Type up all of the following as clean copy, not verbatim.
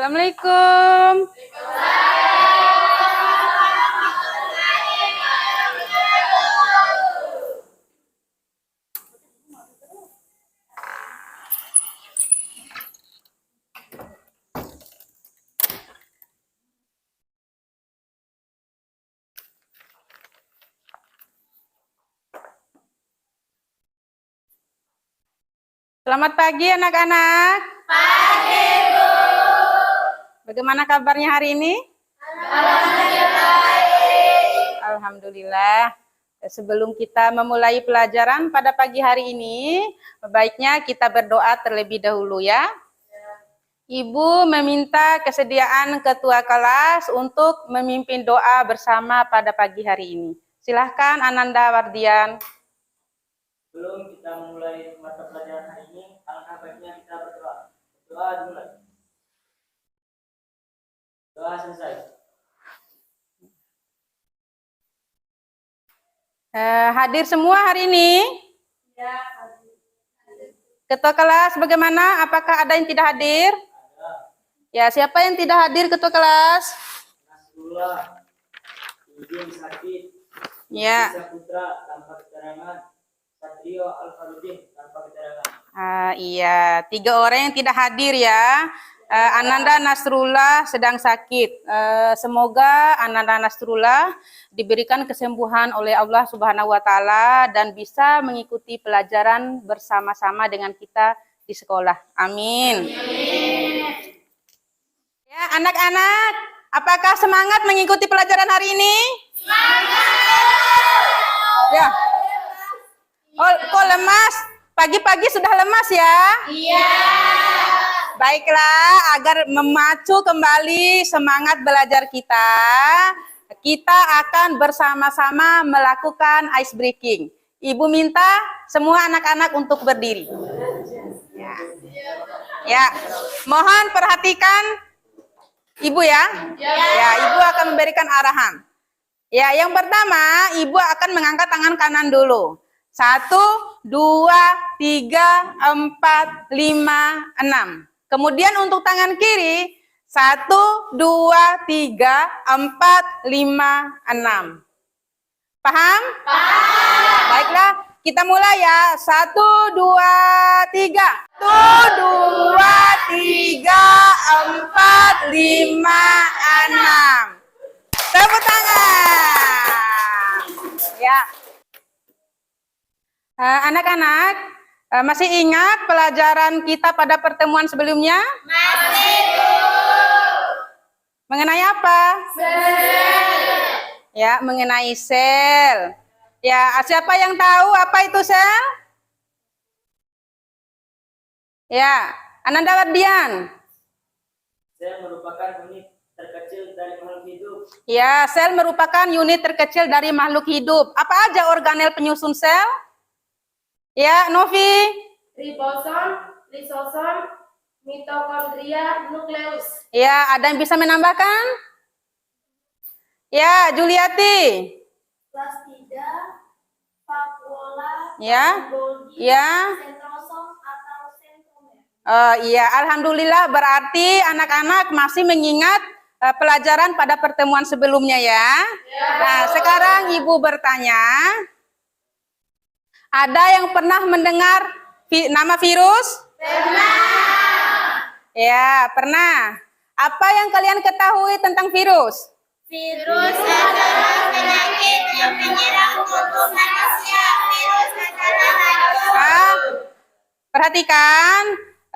Assalamualaikum. Selamat pagi anak-anak. Pagi, Bu. Bagaimana kabarnya hari ini? Alhamdulillah. Sebelum kita memulai pelajaran pada pagi hari ini, baiknya kita berdoa terlebih dahulu ya. Ibu meminta kesediaan ketua kelas untuk memimpin doa bersama pada pagi hari ini. Silahkan Ananda Wardian. Sebelum kita memulai mata pelajaran hari ini, alangkah baiknya kita berdoa. Doa dimulai. Doa selesai. Hadir semua hari ini? Ya, hadir. Ketua kelas bagaimana? Apakah ada yang tidak hadir? Ada. Ya, siapa yang tidak hadir ketua kelas? Nasrullah, izin sakit. Ya. Saputra tanpa keterangan. Satrio Al-Farudin tanpa keterangan. Iya, 3 orang yang tidak hadir ya. Ananda Nasrullah sedang sakit. Semoga Ananda Nasrullah diberikan kesembuhan oleh Allah Subhanahu wa taala dan bisa mengikuti pelajaran bersama-sama dengan kita di sekolah. Amin. Ya, anak-anak, apakah semangat mengikuti pelajaran hari ini? Semangat. Ya. Oh, kok lemas? Pagi-pagi sudah lemas ya? Iya. Baiklah, agar memacu kembali semangat belajar kita, kita akan bersama-sama melakukan ice breaking. Ibu minta semua anak-anak untuk berdiri. Ya. Ya, mohon perhatikan Ibu ya. Ya, Ibu akan memberikan arahan. Ya, yang pertama, Ibu akan mengangkat tangan kanan dulu. 1, 2, 3, 4, 5, 6. Kemudian untuk tangan kiri, 1, 2, 3, 4, 5, 6. Paham? Paham. Baiklah, kita mulai ya. 1, 2, 3. 1, 2, 3, 4, 5, 6. Tepuk tangan. Ya. Anak-anak, masih ingat pelajaran kita pada pertemuan sebelumnya? Masih, Bu. Mengenai apa? Sel. Ya, mengenai sel. Ya, siapa yang tahu apa itu sel? Ya, Ananda Wardian. Sel merupakan unit terkecil dari makhluk hidup. Ya, sel merupakan unit terkecil dari makhluk hidup. Apa aja organel penyusun sel? Ya, Novi. Ribosom, lisosom, mitokondria, nukleus. Ya, ada yang bisa menambahkan? Ya, Juliati. Plastida, vakuola, Ya. Golgi, Ya. sentrosom atau sentromer. Iya, alhamdulillah berarti anak-anak masih mengingat pelajaran pada pertemuan sebelumnya ya. Nah, sekarang Ibu bertanya, ada yang pernah mendengar nama virus? Pernah. Ya, pernah. Apa yang kalian ketahui tentang virus? Virus adalah penyakit yang menyerang tubuh manusia. Virus adalah racun. Perhatikan,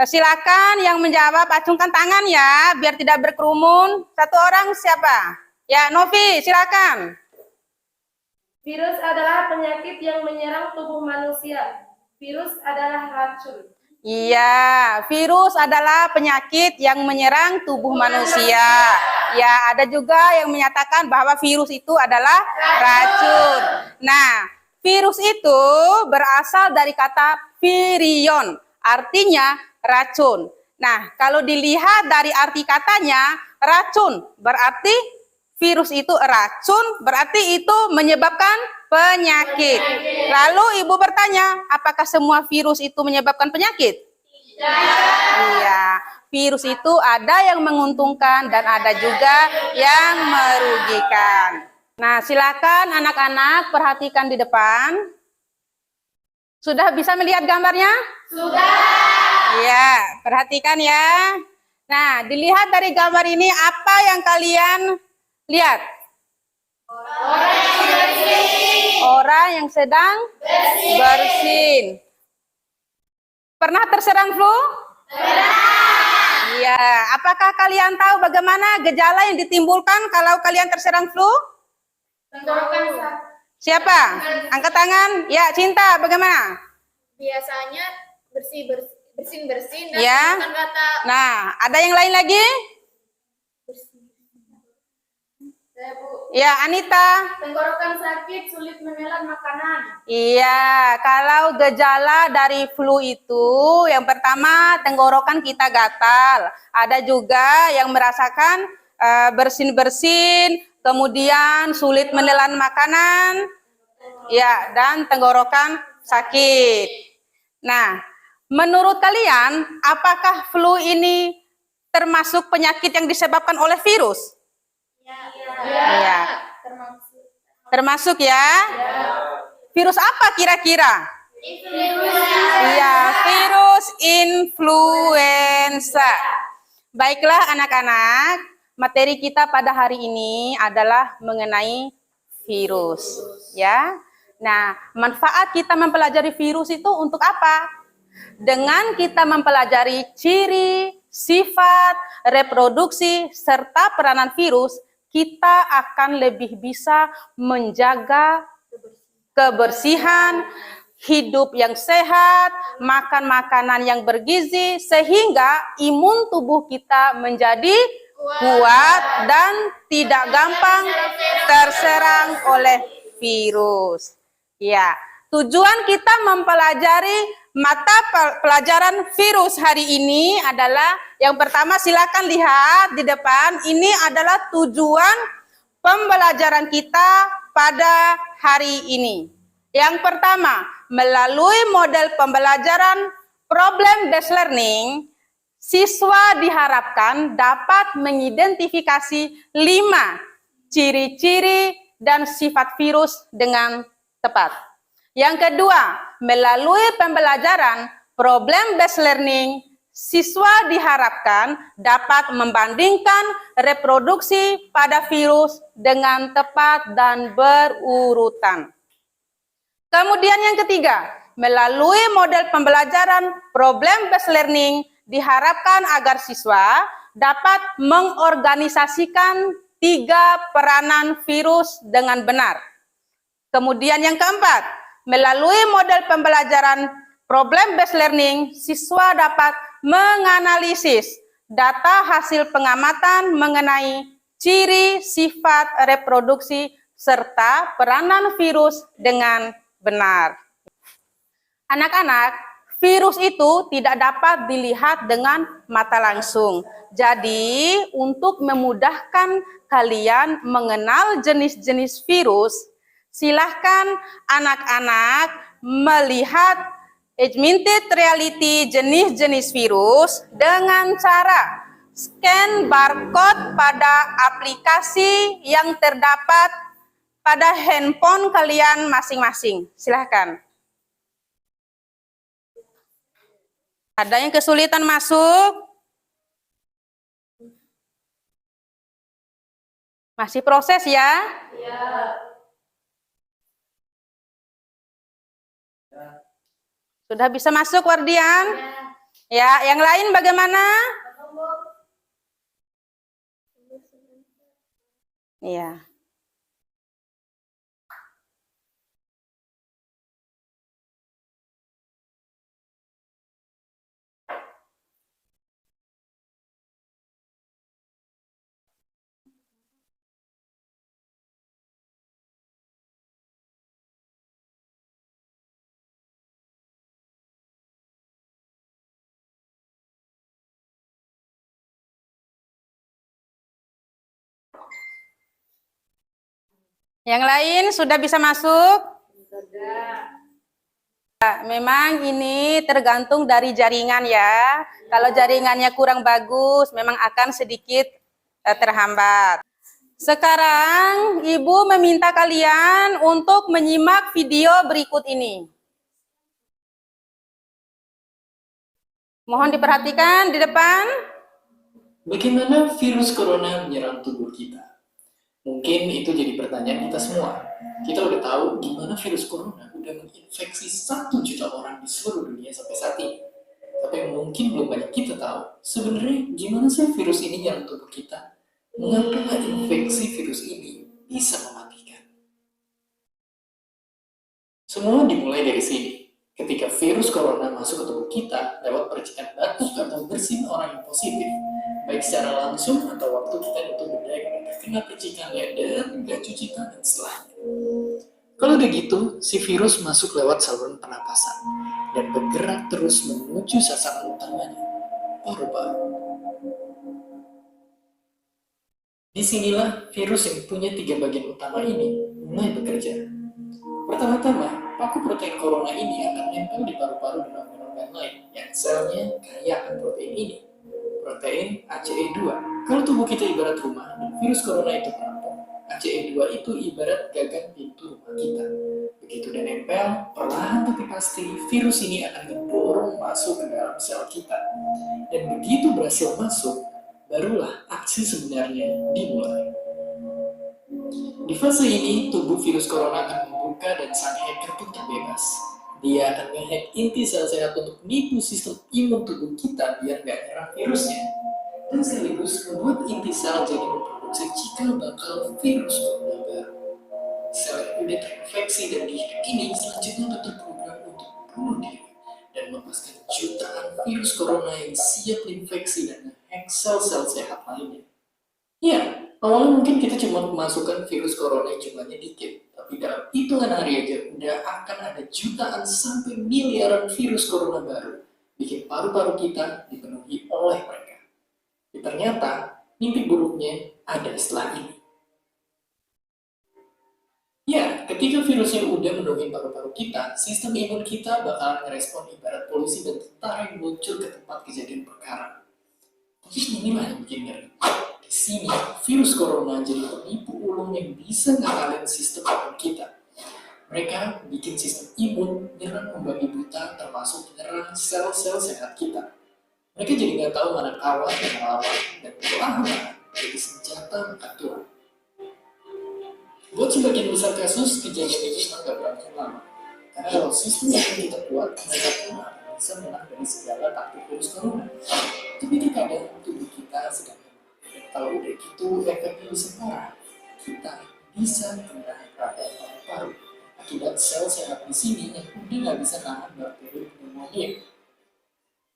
silakan yang menjawab acungkan tangan ya, biar tidak berkerumun. 1 orang siapa? Ya, Novi, silakan. Virus adalah penyakit yang menyerang tubuh manusia. Virus adalah racun. Iya, virus adalah penyakit yang menyerang tubuh manusia. Ya, ada juga yang menyatakan bahwa virus itu adalah racun. Nah, virus itu berasal dari kata virion, artinya racun. Nah, kalau dilihat dari arti katanya, racun berarti virus itu racun, berarti itu menyebabkan penyakit. Lalu Ibu bertanya, apakah semua virus itu menyebabkan penyakit? Tidak. Iya, virus itu ada yang menguntungkan dan ada juga yang merugikan. Nah, silakan anak-anak perhatikan di depan. Sudah bisa melihat gambarnya? Sudah. Ya, perhatikan ya. Nah, dilihat dari gambar ini apa yang kalian lihat? Orang yang sedang bersin. Pernah terserang flu? Iya. Apakah kalian tahu bagaimana gejala yang ditimbulkan kalau kalian terserang flu? Tenggorokan sakit. Siapa? Angkat tangan. Ya, Cinta, bagaimana? Biasanya bersin-bersin dan Ya. tenggorokan gatal. Nah, ada yang lain lagi? Ya, Anita. Tenggorokan sakit, sulit menelan makanan. Iya, kalau gejala dari flu itu yang pertama tenggorokan kita gatal. Ada juga yang merasakan bersin-bersin, kemudian sulit menelan makanan, ya, dan tenggorokan sakit. Nah, menurut kalian, apakah flu ini termasuk penyakit yang disebabkan oleh virus? Iya. Termasuk ya? Virus apa kira-kira? Iya, virus influenza. Baiklah anak-anak, materi kita pada hari ini adalah mengenai virus, ya. Nah, manfaat kita mempelajari virus itu untuk apa? Dengan kita mempelajari ciri, sifat, reproduksi, serta peranan virus, kita akan lebih bisa menjaga kebersihan, hidup yang sehat, makan makanan yang bergizi, sehingga imun tubuh kita menjadi kuat dan tidak gampang terserang oleh virus. Ya, tujuan kita mempelajari mata pelajaran virus hari ini adalah yang pertama, silakan lihat di depan. Ini adalah tujuan pembelajaran kita pada hari ini. Yang pertama, melalui model pembelajaran problem based learning, siswa diharapkan dapat mengidentifikasi 5 ciri-ciri dan sifat virus dengan tepat. Yang kedua, melalui pembelajaran problem based learning, siswa diharapkan dapat membandingkan reproduksi pada virus dengan tepat dan berurutan. Kemudian yang ketiga, melalui model pembelajaran problem based learning, diharapkan agar siswa dapat mengorganisasikan 3 peranan virus dengan benar. Kemudian yang keempat, melalui model pembelajaran problem based learning, siswa dapat menganalisis data hasil pengamatan mengenai ciri, sifat, reproduksi, serta peranan virus dengan benar. Anak-anak, virus itu tidak dapat dilihat dengan mata langsung. Jadi, untuk memudahkan kalian mengenal jenis-jenis virus, silahkan anak-anak melihat augmented reality jenis-jenis virus dengan cara scan barcode pada aplikasi yang terdapat pada handphone kalian masing-masing. Silahkan. Ada yang kesulitan masuk? Masih proses ya? Sudah bisa masuk, Wardian? Ya, yang lain bagaimana? Iya. Yang lain sudah bisa masuk? Sudah. Memang ini tergantung dari jaringan ya. Kalau jaringannya kurang bagus, memang akan sedikit terhambat. Sekarang Ibu meminta kalian untuk menyimak video berikut ini. Mohon diperhatikan di depan. Bagaimana virus corona menyerang tubuh kita? Mungkin itu jadi pertanyaan kita semua. Kita udah tahu gimana virus corona udah menginfeksi 1 juta orang di seluruh dunia sampai saat ini. Tapi yang mungkin belum banyak kita tahu, sebenarnya gimana sih virus ini menyerang tubuh kita? Mengapa infeksi virus ini bisa mematikan? Semua dimulai dari sini. Ketika virus corona masuk ke tubuh kita lewat percikan batuk atau bersin orang yang positif, baik secara langsung atau waktu kita nyentuh benda yang terkena percikannya dan nggak cuci tangan setelahnya. Kalau udah gitu, si virus masuk lewat saluran pernapasan dan bergerak terus menuju sasaran utamanya, paru-paru. Disinilah virus yang punya 3 bagian utama ini mulai bekerja. Pertama-tama, paku protein corona ini akan nempel di paru-paru dan organ-organ lain yang selnya kaya akan protein ini, protein ACE2. Kalau tubuh kita ibarat rumah dan virus corona itu merampok, ACE2 itu ibarat gagang pintu rumah kita. Begitu udah nempel, perlahan tapi pasti virus ini akan mendorong masuk ke dalam sel kita. Dan begitu berhasil masuk, barulah aksi sebenarnya dimulai. Di fase ini, tubuh virus corona akan membuka dan sang hacker pun terbebas. Dia akan nge-hack inti sel sehat untuk nipu sistem imun tubuh kita biar nggak nyerang virusnya. Dan sekaligus membuat inti sel jadi memproduksi cikal bakal virus corona baru. Sel yang udah terinfeksi dan di-hack ini selanjutnya akan terprogram untuk bunuh diri dan melepaskan jutaan virus corona yang siap infeksi dan nge-hack sel-sel sehat lainnya. Ya, awalnya mungkin kita cuma memasukkan virus corona yang jumlahnya dikit, tapi dalam hitungan hari aja udah akan ada jutaan sampai miliaran virus corona baru, bikin paru-paru kita dipenuhi oleh mereka. Dan ternyata, mimpi buruknya ada setelah ini. Ya, ketika virusnya udah menuhi paru-paru kita, sistem imun kita bakalan ngerespon ibarat polisi dan tentara yang muncul ke tempat kejadian perkara. Tapi inilah yang bikin ngeri. Di sini, virus corona jadi penipu ulung yang bisa ngakalin sistem imun kita. Mereka bikin sistem imun nyerang membabi buta termasuk menyerang sel-sel sehat kita. Mereka jadi nggak tahu mana kawan dan lawan dan perlahan jadi senjata makan tuan. Buat sebagian besar kasus, kejadian ini nggak berlangsung lama. Karena kalau sistem imun kita kuat, mereka pun akan bisa menang dari segala taktik virus corona. Tapi terkadang tubuh kita sedang kalau udah gitu efeknya bisa parah. Kita bisa kena radang paru-paru akibat sel sehat di sini yang udah nggak bisa nahan bakteri pneumonia.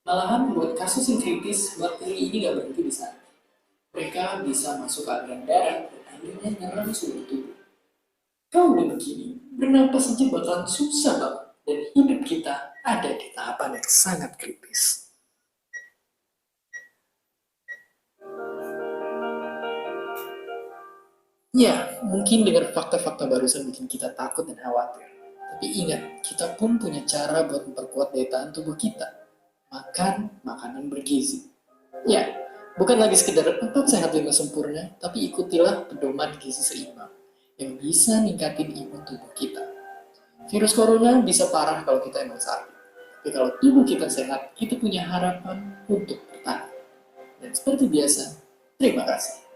Malahan buat kasus yang kritis, bakteri ini nggak berhenti di sana. Mereka bisa masuk ke aliran darah dan akhirnya nyerang seluruh tubuh. Kalau udah begini, bernapas saja bakalan susah banget dan hidup kita ada di tahapan yang sangat kritis. Ya, mungkin dengan fakta-fakta barusan bikin kita takut dan khawatir. Tapi ingat, kita pun punya cara buat memperkuat daya tahan tubuh kita. Makan makanan bergizi. Ya, bukan lagi sekedar tetap sehat dan sempurna, tapi ikutilah pedoman gizi seimbang yang bisa ningkatin imun tubuh kita. Virus corona bisa parah kalau kita emang sakit. Tapi kalau tubuh kita sehat, kita punya harapan untuk bertahan. Dan seperti biasa, terima kasih.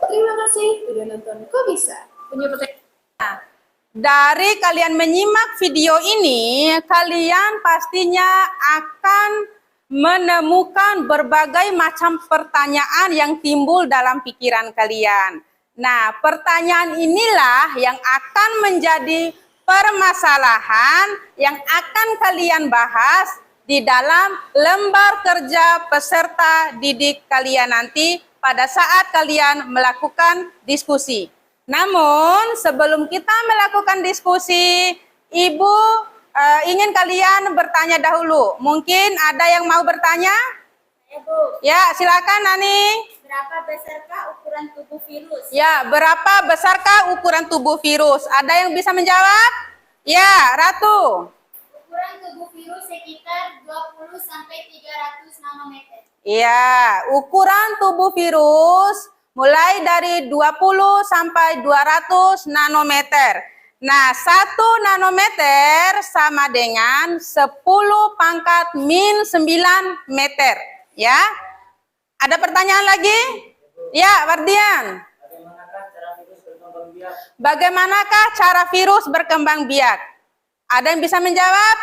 Terima kasih udah nonton Kok Bisa. Punya pertanyaan? Dari kalian menyimak video ini, kalian pastinya akan menemukan berbagai macam pertanyaan yang timbul dalam pikiran kalian. Nah, pertanyaan inilah yang akan menjadi permasalahan yang akan kalian bahas di dalam lembar kerja peserta didik kalian nanti pada saat kalian melakukan diskusi. Namun, sebelum kita melakukan diskusi, Ibu ingin kalian bertanya dahulu. Mungkin ada yang mau bertanya? Bu. Ya, silakan Nani. Berapa besarkah ukuran tubuh virus? Ya, berapa besarkah ukuran tubuh virus? Ada yang bisa menjawab? Ya, Ratu. Ukuran tubuh virus sekitar 20 sampai 300 nanometer. Ya, ukuran tubuh virus mulai dari 20 sampai 200 nanometer. Nah, 1 nanometer sama dengan 10 pangkat min 9 meter. Ya, ada pertanyaan lagi? Ya, Wardian. Bagaimanakah cara virus berkembang biak? Ada yang bisa menjawab?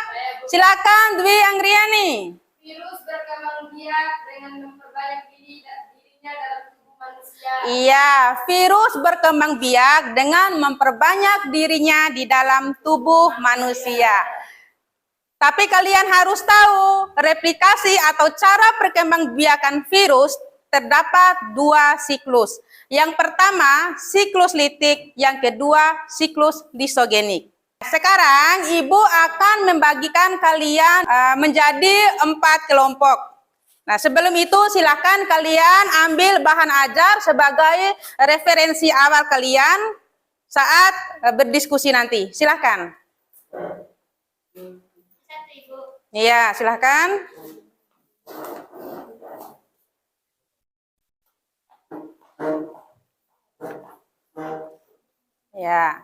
Silakan Dwi Anggriani. Virus berkembang biak dengan memperbanyak dirinya dalam tubuh manusia. Iya, virus berkembang biak dengan memperbanyak dirinya di dalam tubuh manusia. Tapi kalian harus tahu, replikasi atau cara perkembangbiakan virus terdapat 2 siklus. Yang pertama, siklus litik, yang kedua, siklus lisogenik. Sekarang Ibu akan membagikan kalian menjadi 4 kelompok. Nah, sebelum itu silakan kalian ambil bahan ajar sebagai referensi awal kalian saat berdiskusi nanti. Silakan. Satu, Ibu. Iya, silakan. Ya.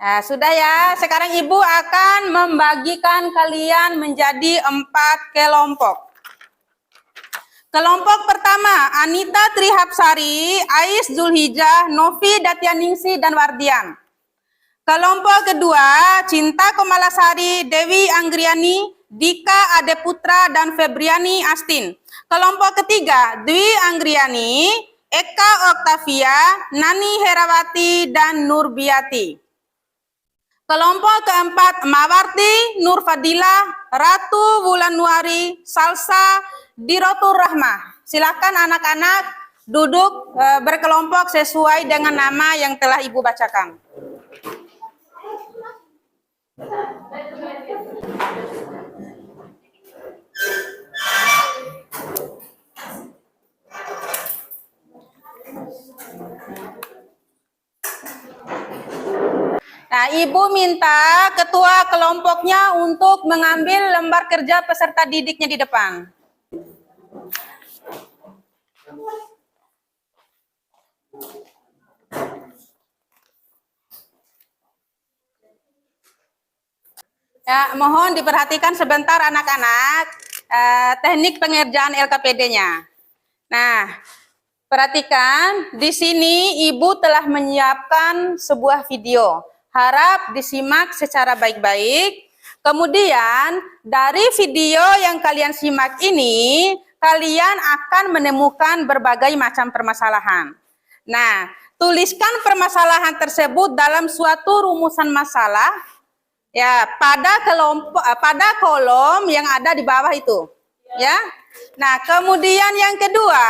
Nah, sudah ya. Sekarang Ibu akan membagikan kalian menjadi 4 kelompok. Kelompok pertama, Anita Trihapsari, Ais Zulhijjah, Novi Datianingsi, dan Wardian. Kelompok kedua, Cinta Komalasari, Dewi Anggriani, Dika Adeputra, dan Febriani Astin. Kelompok ketiga, Dwi Anggriani, Eka Oktavia, Nani Herawati, dan Nurbiati. Kelompok keempat, Mawarti, Nur Fadilah, Ratu Wulanwari, Salsa, Dirotur Rahmah. Silakan anak-anak duduk berkelompok sesuai dengan nama yang telah Ibu bacakan. Nah, Ibu minta ketua kelompoknya untuk mengambil lembar kerja peserta didiknya di depan. Ya, mohon diperhatikan sebentar anak-anak teknik pengerjaan LKPD-nya. Nah, perhatikan di sini Ibu telah menyiapkan sebuah video. Harap disimak secara baik-baik. Kemudian dari video yang kalian simak ini, kalian akan menemukan berbagai macam permasalahan. Nah, tuliskan permasalahan tersebut dalam suatu rumusan masalah ya pada kolom yang ada di bawah itu. Ya. Nah, kemudian yang kedua,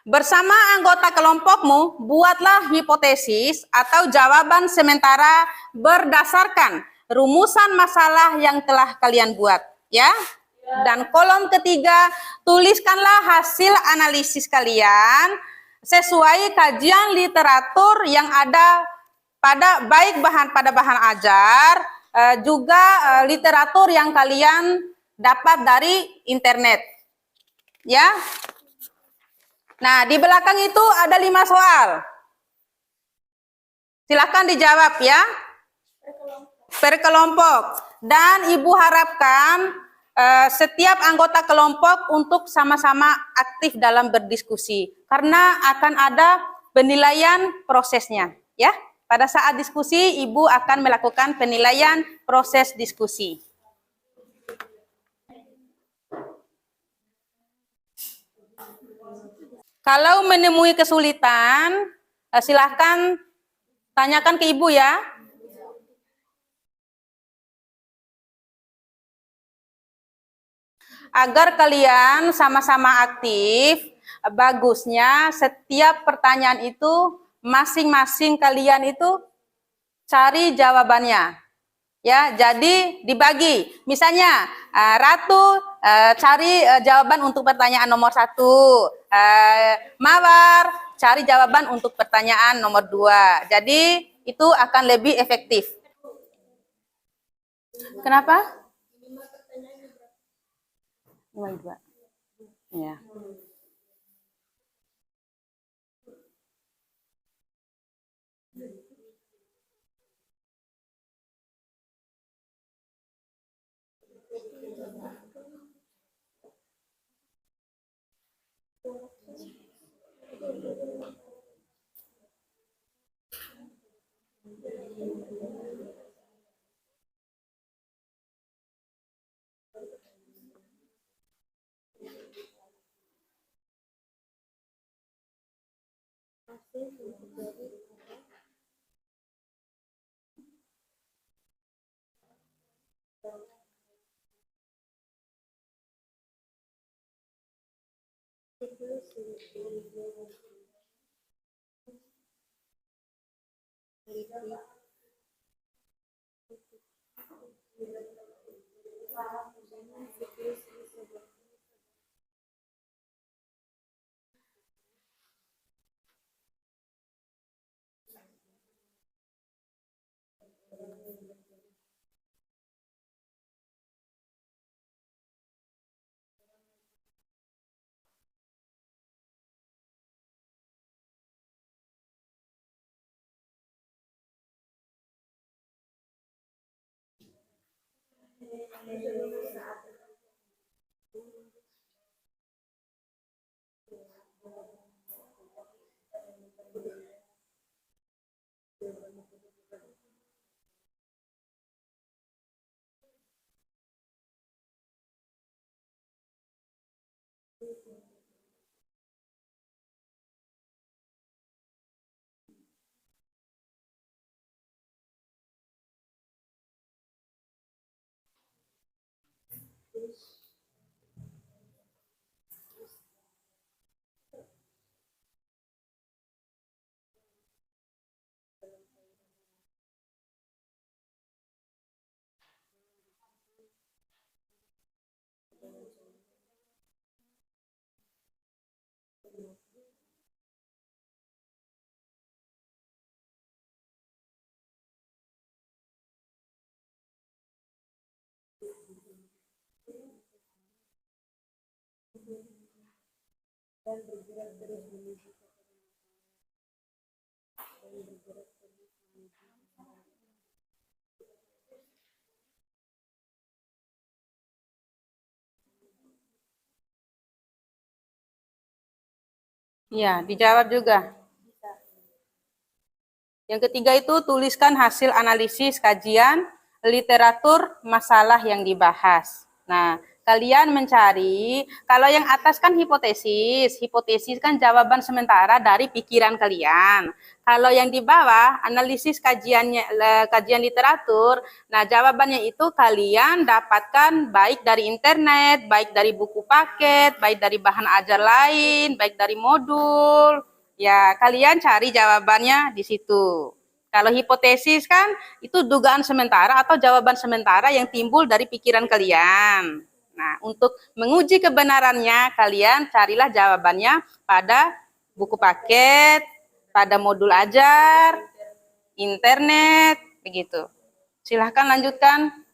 bersama anggota kelompokmu, buatlah hipotesis atau jawaban sementara berdasarkan rumusan masalah yang telah kalian buat, ya. Dan kolom ketiga, tuliskanlah hasil analisis kalian sesuai kajian literatur yang ada pada bahan ajar, juga literatur yang kalian dapat dari internet, ya. Nah, di belakang itu ada 5 soal. Silakan dijawab ya. Per kelompok. Dan Ibu harapkan setiap anggota kelompok untuk sama-sama aktif dalam berdiskusi. Karena akan ada penilaian prosesnya. Ya, pada saat diskusi Ibu akan melakukan penilaian proses diskusi. Kalau menemui kesulitan, silahkan tanyakan ke Ibu ya. Agar kalian sama-sama aktif, bagusnya setiap pertanyaan itu masing-masing kalian itu cari jawabannya. Ya, jadi dibagi. Misalnya Ratu cari jawaban untuk pertanyaan nomor 1. Mawar, cari jawaban untuk pertanyaan nomor 2. Jadi itu akan lebih efektif. Kenapa? 5 ya. Iya, dijawab juga. Yang ketiga itu tuliskan hasil analisis kajian literatur masalah yang dibahas. Nah, kalian mencari, kalau yang atas kan hipotesis. Hipotesis kan jawaban sementara dari pikiran kalian. Kalau yang di bawah analisis kajian literatur, nah jawabannya itu kalian dapatkan baik dari internet, baik dari buku paket, baik dari bahan ajar lain, baik dari modul. Ya, kalian cari jawabannya di situ. Kalau hipotesis kan itu dugaan sementara atau jawaban sementara yang timbul dari pikiran kalian. Nah, untuk menguji kebenarannya, kalian carilah jawabannya pada buku paket, pada modul ajar, internet, begitu. Silahkan lanjutkan.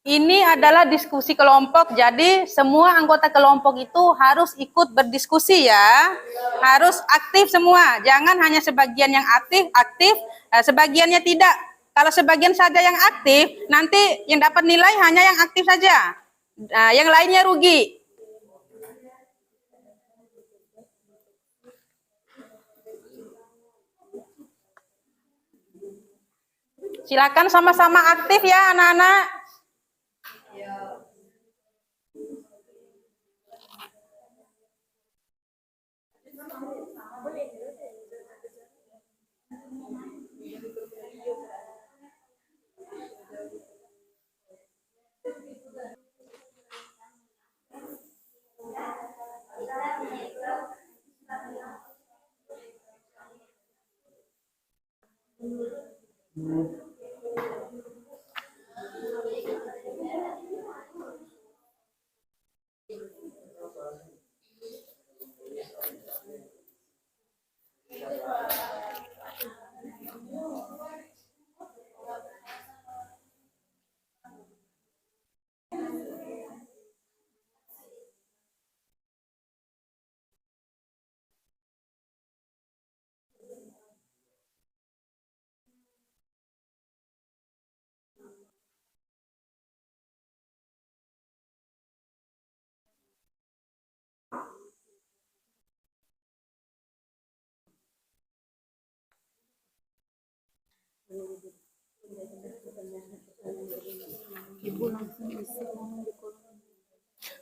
Ini adalah diskusi kelompok, jadi semua anggota kelompok itu harus ikut berdiskusi ya. Harus aktif semua, jangan hanya sebagian yang aktif, sebagiannya tidak. Kalau sebagian saja yang aktif, nanti yang dapat nilai hanya yang aktif saja. Yang lainnya rugi. Silakan sama-sama aktif ya anak-anak.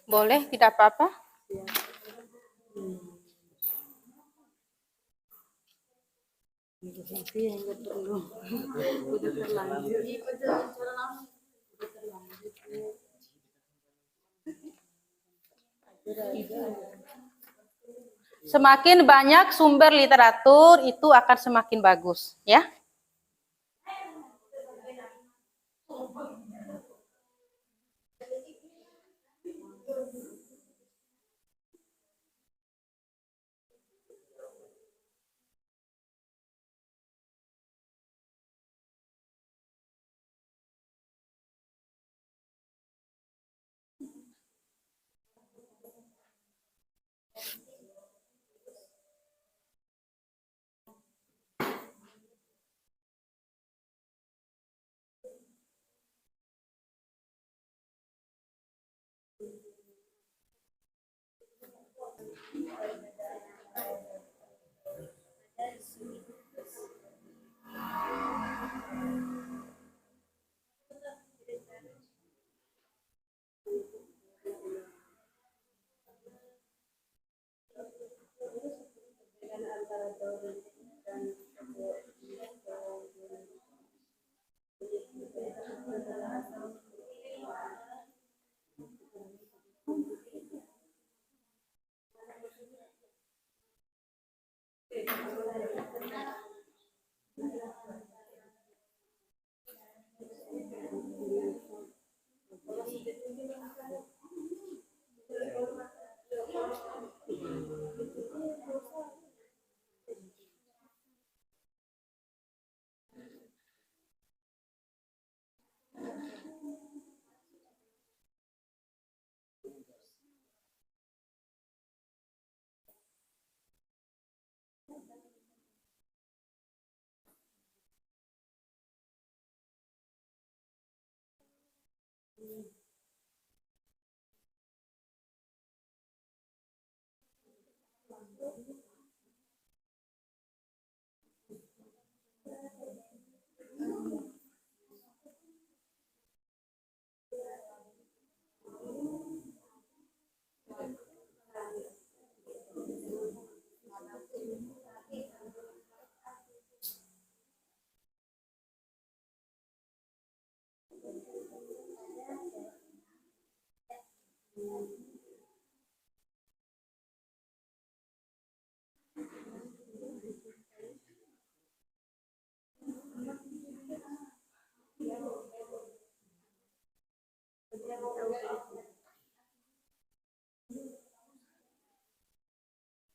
Boleh, tidak apa-apa. Semakin banyak sumber literatur itu akan semakin bagus, ya.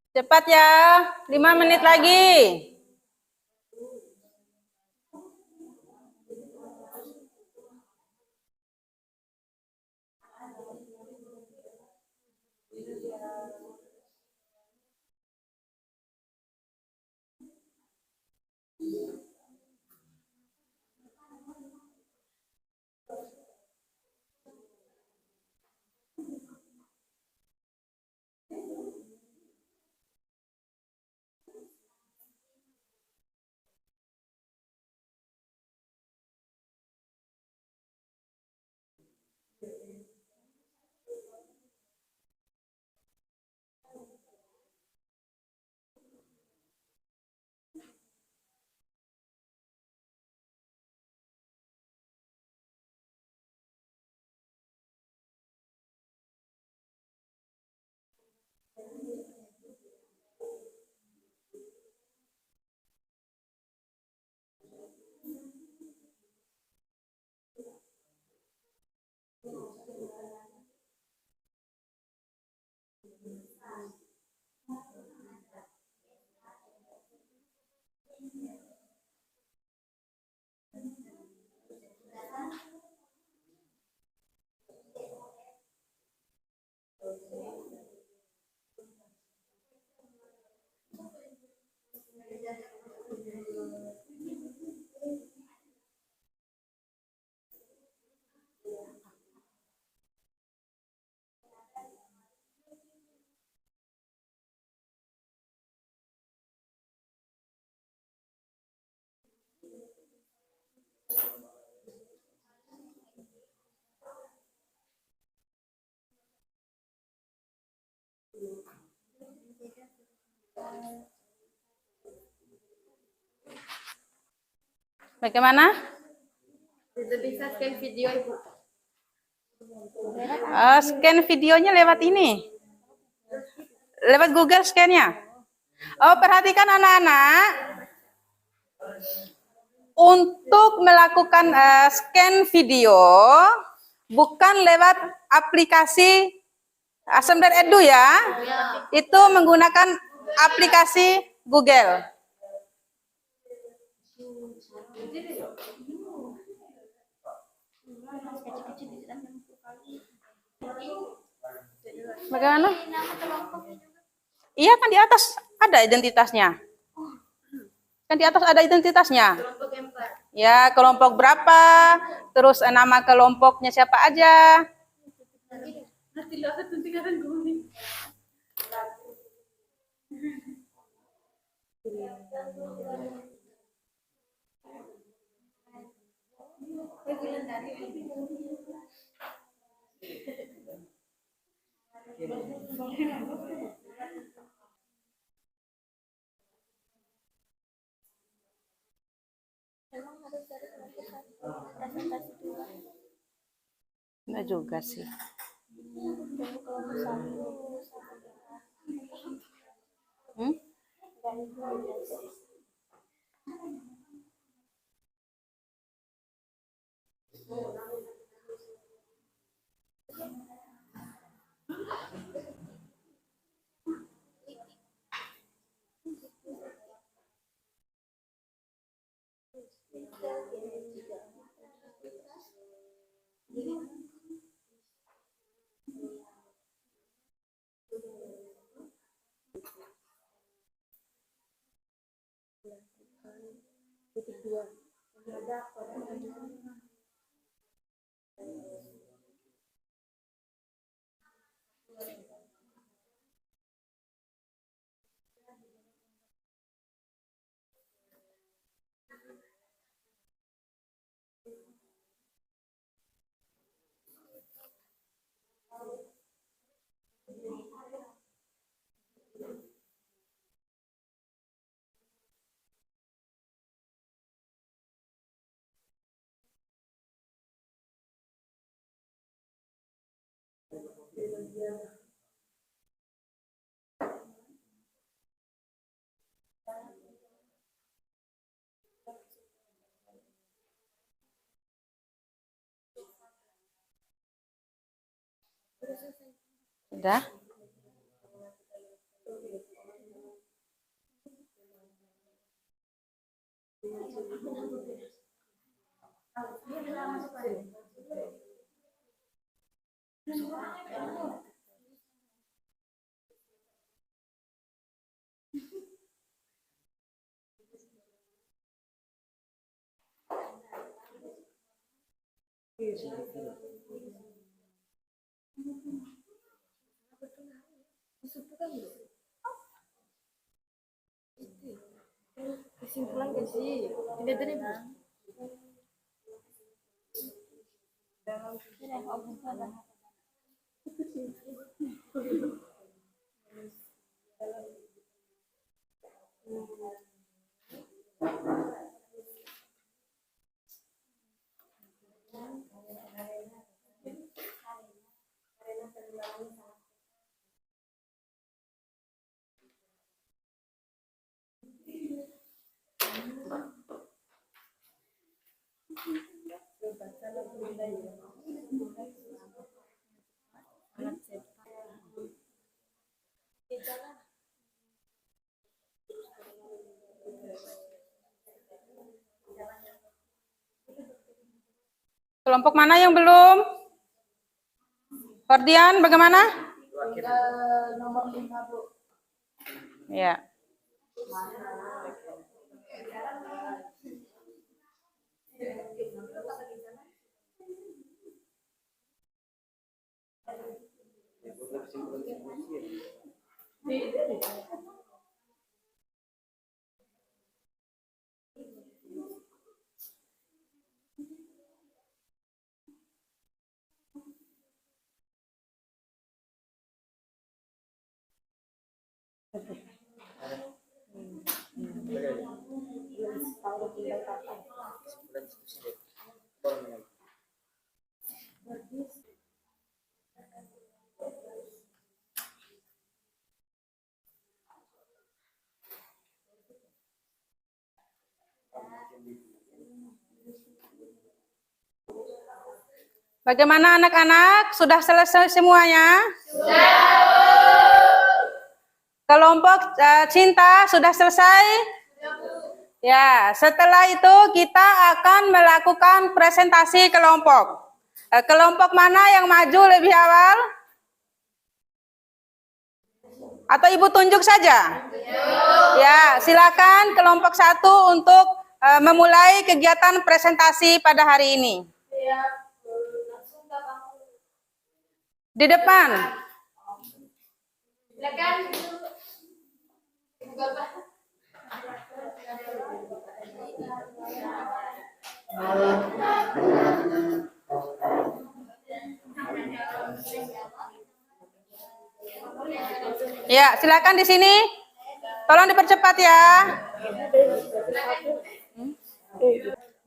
Cepat ya, 5 menit lagi. Bagaimana? Tidak bisa scan video, Ibu. Scan videonya lewat ini. Lewat Google scan-nya. Oh, perhatikan anak-anak. Untuk melakukan scan video bukan lewat aplikasi Asmder Edu ya. Itu menggunakan aplikasi Google. Bagaimana? Iya kan di atas ada identitasnya. Kan di atas ada identitasnya. Kelompok 4. Ya, kelompok berapa, terus nama kelompoknya siapa aja. Nanti lo akan tunjukkan gue. Enggak juga sih. Hmm? Sudah? Kesimpulan gak sih? Tidak ada nih. Kelompok mana yang belum? Ferdian, bagaimana? Nomor 5, Bu. Ya. Bagaimana anak-anak? Sudah selesai semuanya? Kelompok cinta sudah selesai? Ya, setelah itu kita akan melakukan presentasi kelompok. Kelompok mana yang maju lebih awal? Atau Ibu tunjuk saja? Ya, silakan kelompok 1 untuk memulai kegiatan presentasi pada hari ini. Di depan. Silakan. Ya, silakan di sini. Tolong dipercepat ya.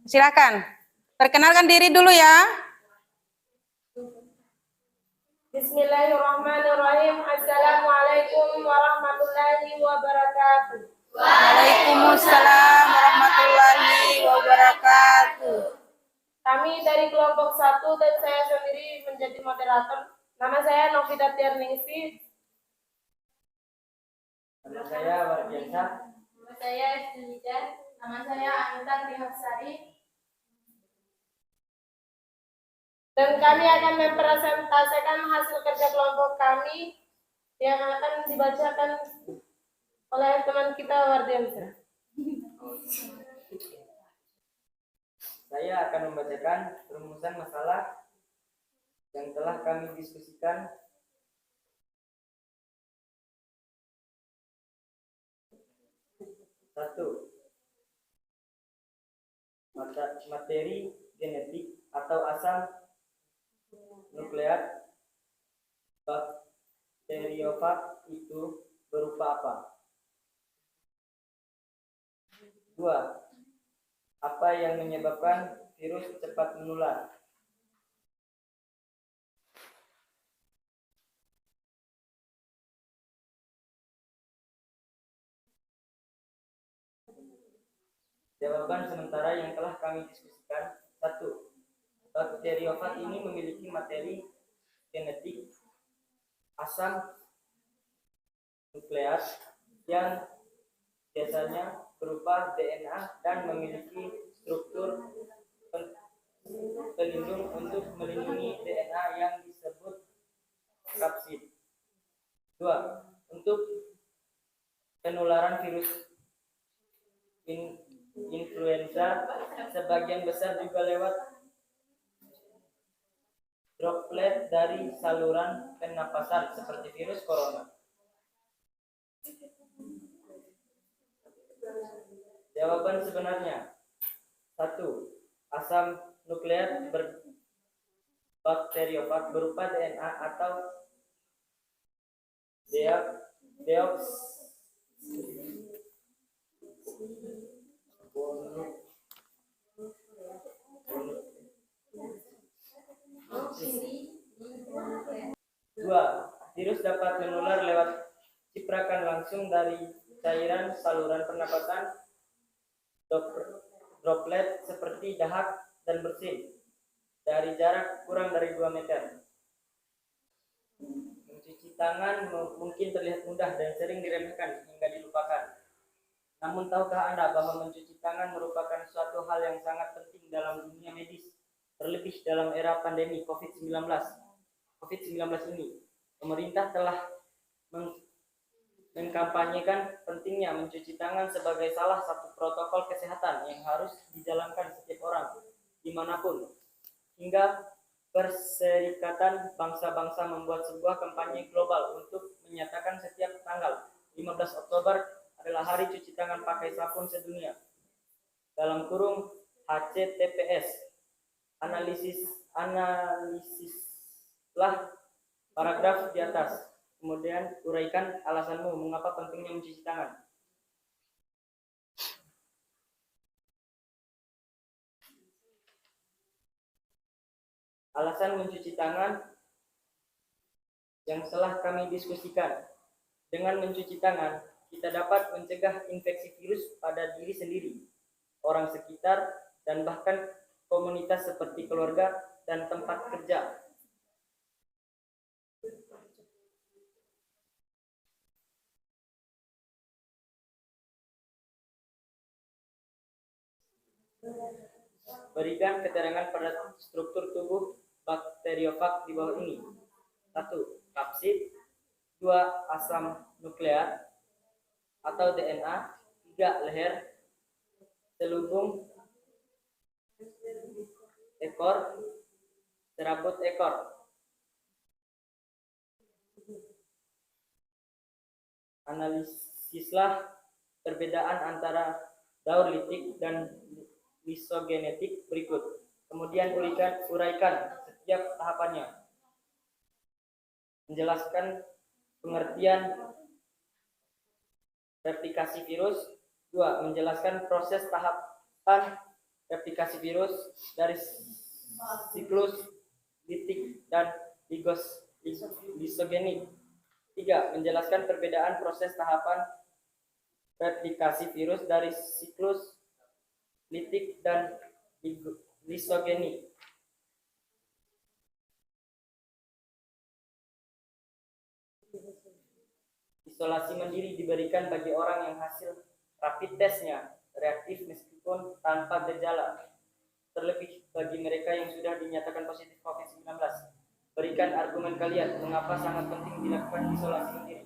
Silakan. Perkenalkan diri dulu ya. Bismillahirrahmanirrahim. Assalamualaikum warahmatullahi wabarakatuh. Waalaikumsalam warahmatullahi wabarakatuh. Kami dari kelompok 1 dan saya sendiri menjadi moderator. Nama saya Novita Tiarningsi. Nama saya Wardiansa. Nama saya Estilijan. Nama saya Anita Trihasari. Dan kami akan mempresentasikan hasil kerja kelompok kami yang akan dibacakan oleh teman kita Wardiansa. Saya akan membacakan rumusan masalah yang telah kami diskusikan. Satu, materi genetik atau asam nukleat bakteriofag itu berupa apa? 2. Apa yang menyebabkan virus cepat menular? 3. Jawaban sementara yang telah kami diskusikan. 1. Bakteriofag ini memiliki materi genetik asam nukleat yang biasanya berupa DNA dan memiliki struktur pelindung untuk melindungi DNA yang disebut kapsid. 2. Untuk penularan virus influenza sebagian besar juga lewat droplet dari saluran pernapasan seperti virus corona. Jawaban sebenarnya. 1. Asam nukleat bakteriofag berupa DNA atau Dua, virus dapat menular lewat ciprakan langsung dari cairan saluran pernapasan, droplet seperti dahak dan bersin dari jarak kurang dari 2 meter. Mencuci tangan mungkin terlihat mudah dan sering diremehkan hingga dilupakan. Namun tahukah Anda bahwa mencuci tangan merupakan suatu hal yang sangat penting dalam dunia medis, terlebih dalam era pandemi COVID-19 ini. Pemerintah telah mengkampanyekan pentingnya mencuci tangan sebagai salah satu protokol kesehatan yang harus dijalankan setiap orang, dimanapun. Hingga Perserikatan Bangsa-Bangsa membuat sebuah kampanye global untuk menyatakan setiap tanggal 15 Oktober adalah Hari Cuci Tangan Pakai Sabun Sedunia. Dalam kurung HCTPS. Analisislah paragraf di atas. Kemudian uraikan alasanmu mengapa pentingnya mencuci tangan. Alasan mencuci tangan yang telah kami diskusikan. Dengan mencuci tangan, kita dapat mencegah infeksi virus pada diri sendiri, orang sekitar, dan bahkan komunitas seperti keluarga dan tempat kerja. Berikan keterangan pada struktur tubuh bakteriofag di bawah ini. 1. Kapsid. 2. Asam nukleat atau DNA. 3. Leher, selubung, ekor, serabut ekor. Analisislah perbedaan antara daur litik dan lisogenetik berikut. Kemudian uraikan setiap tahapannya. Menjelaskan pengertian replikasi virus. 2. Menjelaskan proses tahapan replikasi virus dari siklus litik dan lisogenik. 3. Menjelaskan perbedaan proses tahapan replikasi virus dari siklus litik dan lisogenik. Isolasi mandiri diberikan bagi orang yang hasil rapid testnya reaktif meskipun tanpa gejala. Terlebih bagi mereka yang sudah dinyatakan positif COVID-19. Berikan argumen kalian mengapa sangat penting dilakukan isolasi mandiri.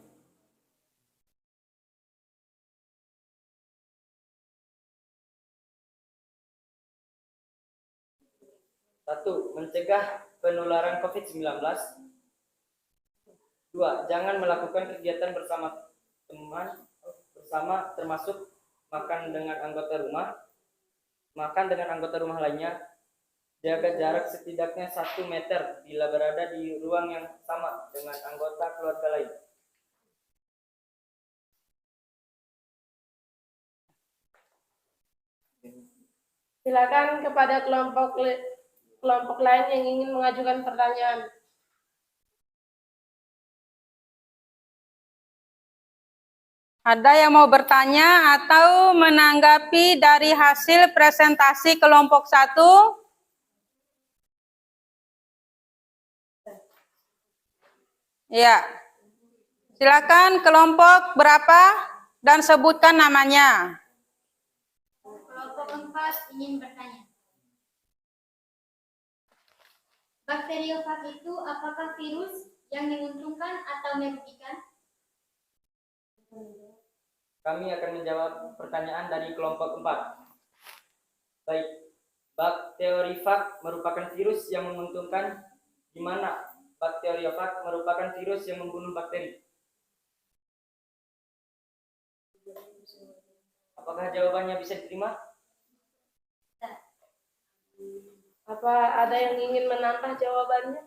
1. Mencegah penularan COVID-19. 2. Jangan melakukan kegiatan bersama termasuk makan dengan anggota rumah lainnya. Jaga jarak setidaknya 1 meter bila berada di ruang yang sama dengan anggota keluarga lain. Silakan kepada kelompok lain yang ingin mengajukan pertanyaan. Ada yang mau bertanya atau menanggapi dari hasil presentasi kelompok 1? Ya. Silakan kelompok berapa dan sebutkan namanya. Kelompok 4 ingin bertanya. Bakteriofag itu apakah virus yang menguntungkan atau merugikan? Kami akan menjawab pertanyaan dari kelompok 4. Baik, bakteriofag merupakan virus yang menguntungkan, di mana bakteriofag merupakan virus yang membunuh bakteri. Apakah jawabannya bisa diterima? Apa ada yang ingin menambah jawabannya?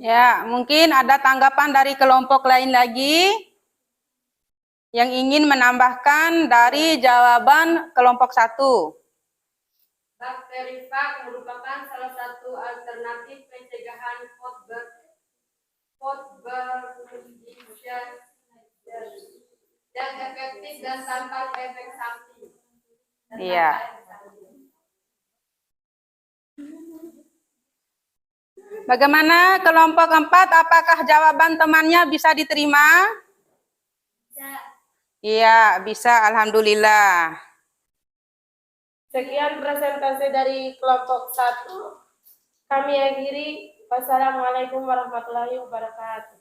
Ya, mungkin ada tanggapan dari kelompok lain lagi yang ingin menambahkan dari jawaban kelompok 1. Bakteriofag merupakan salah satu alternatif pencegahan foodborne yang efektif dan tanpa efek samping. Iya. Bagaimana kelompok 4? Apakah jawaban temannya bisa diterima? Bisa. Iya, bisa. Alhamdulillah. Sekian presentasi dari kelompok 1. Kami akhiri. Wassalamualaikum warahmatullahi wabarakatuh.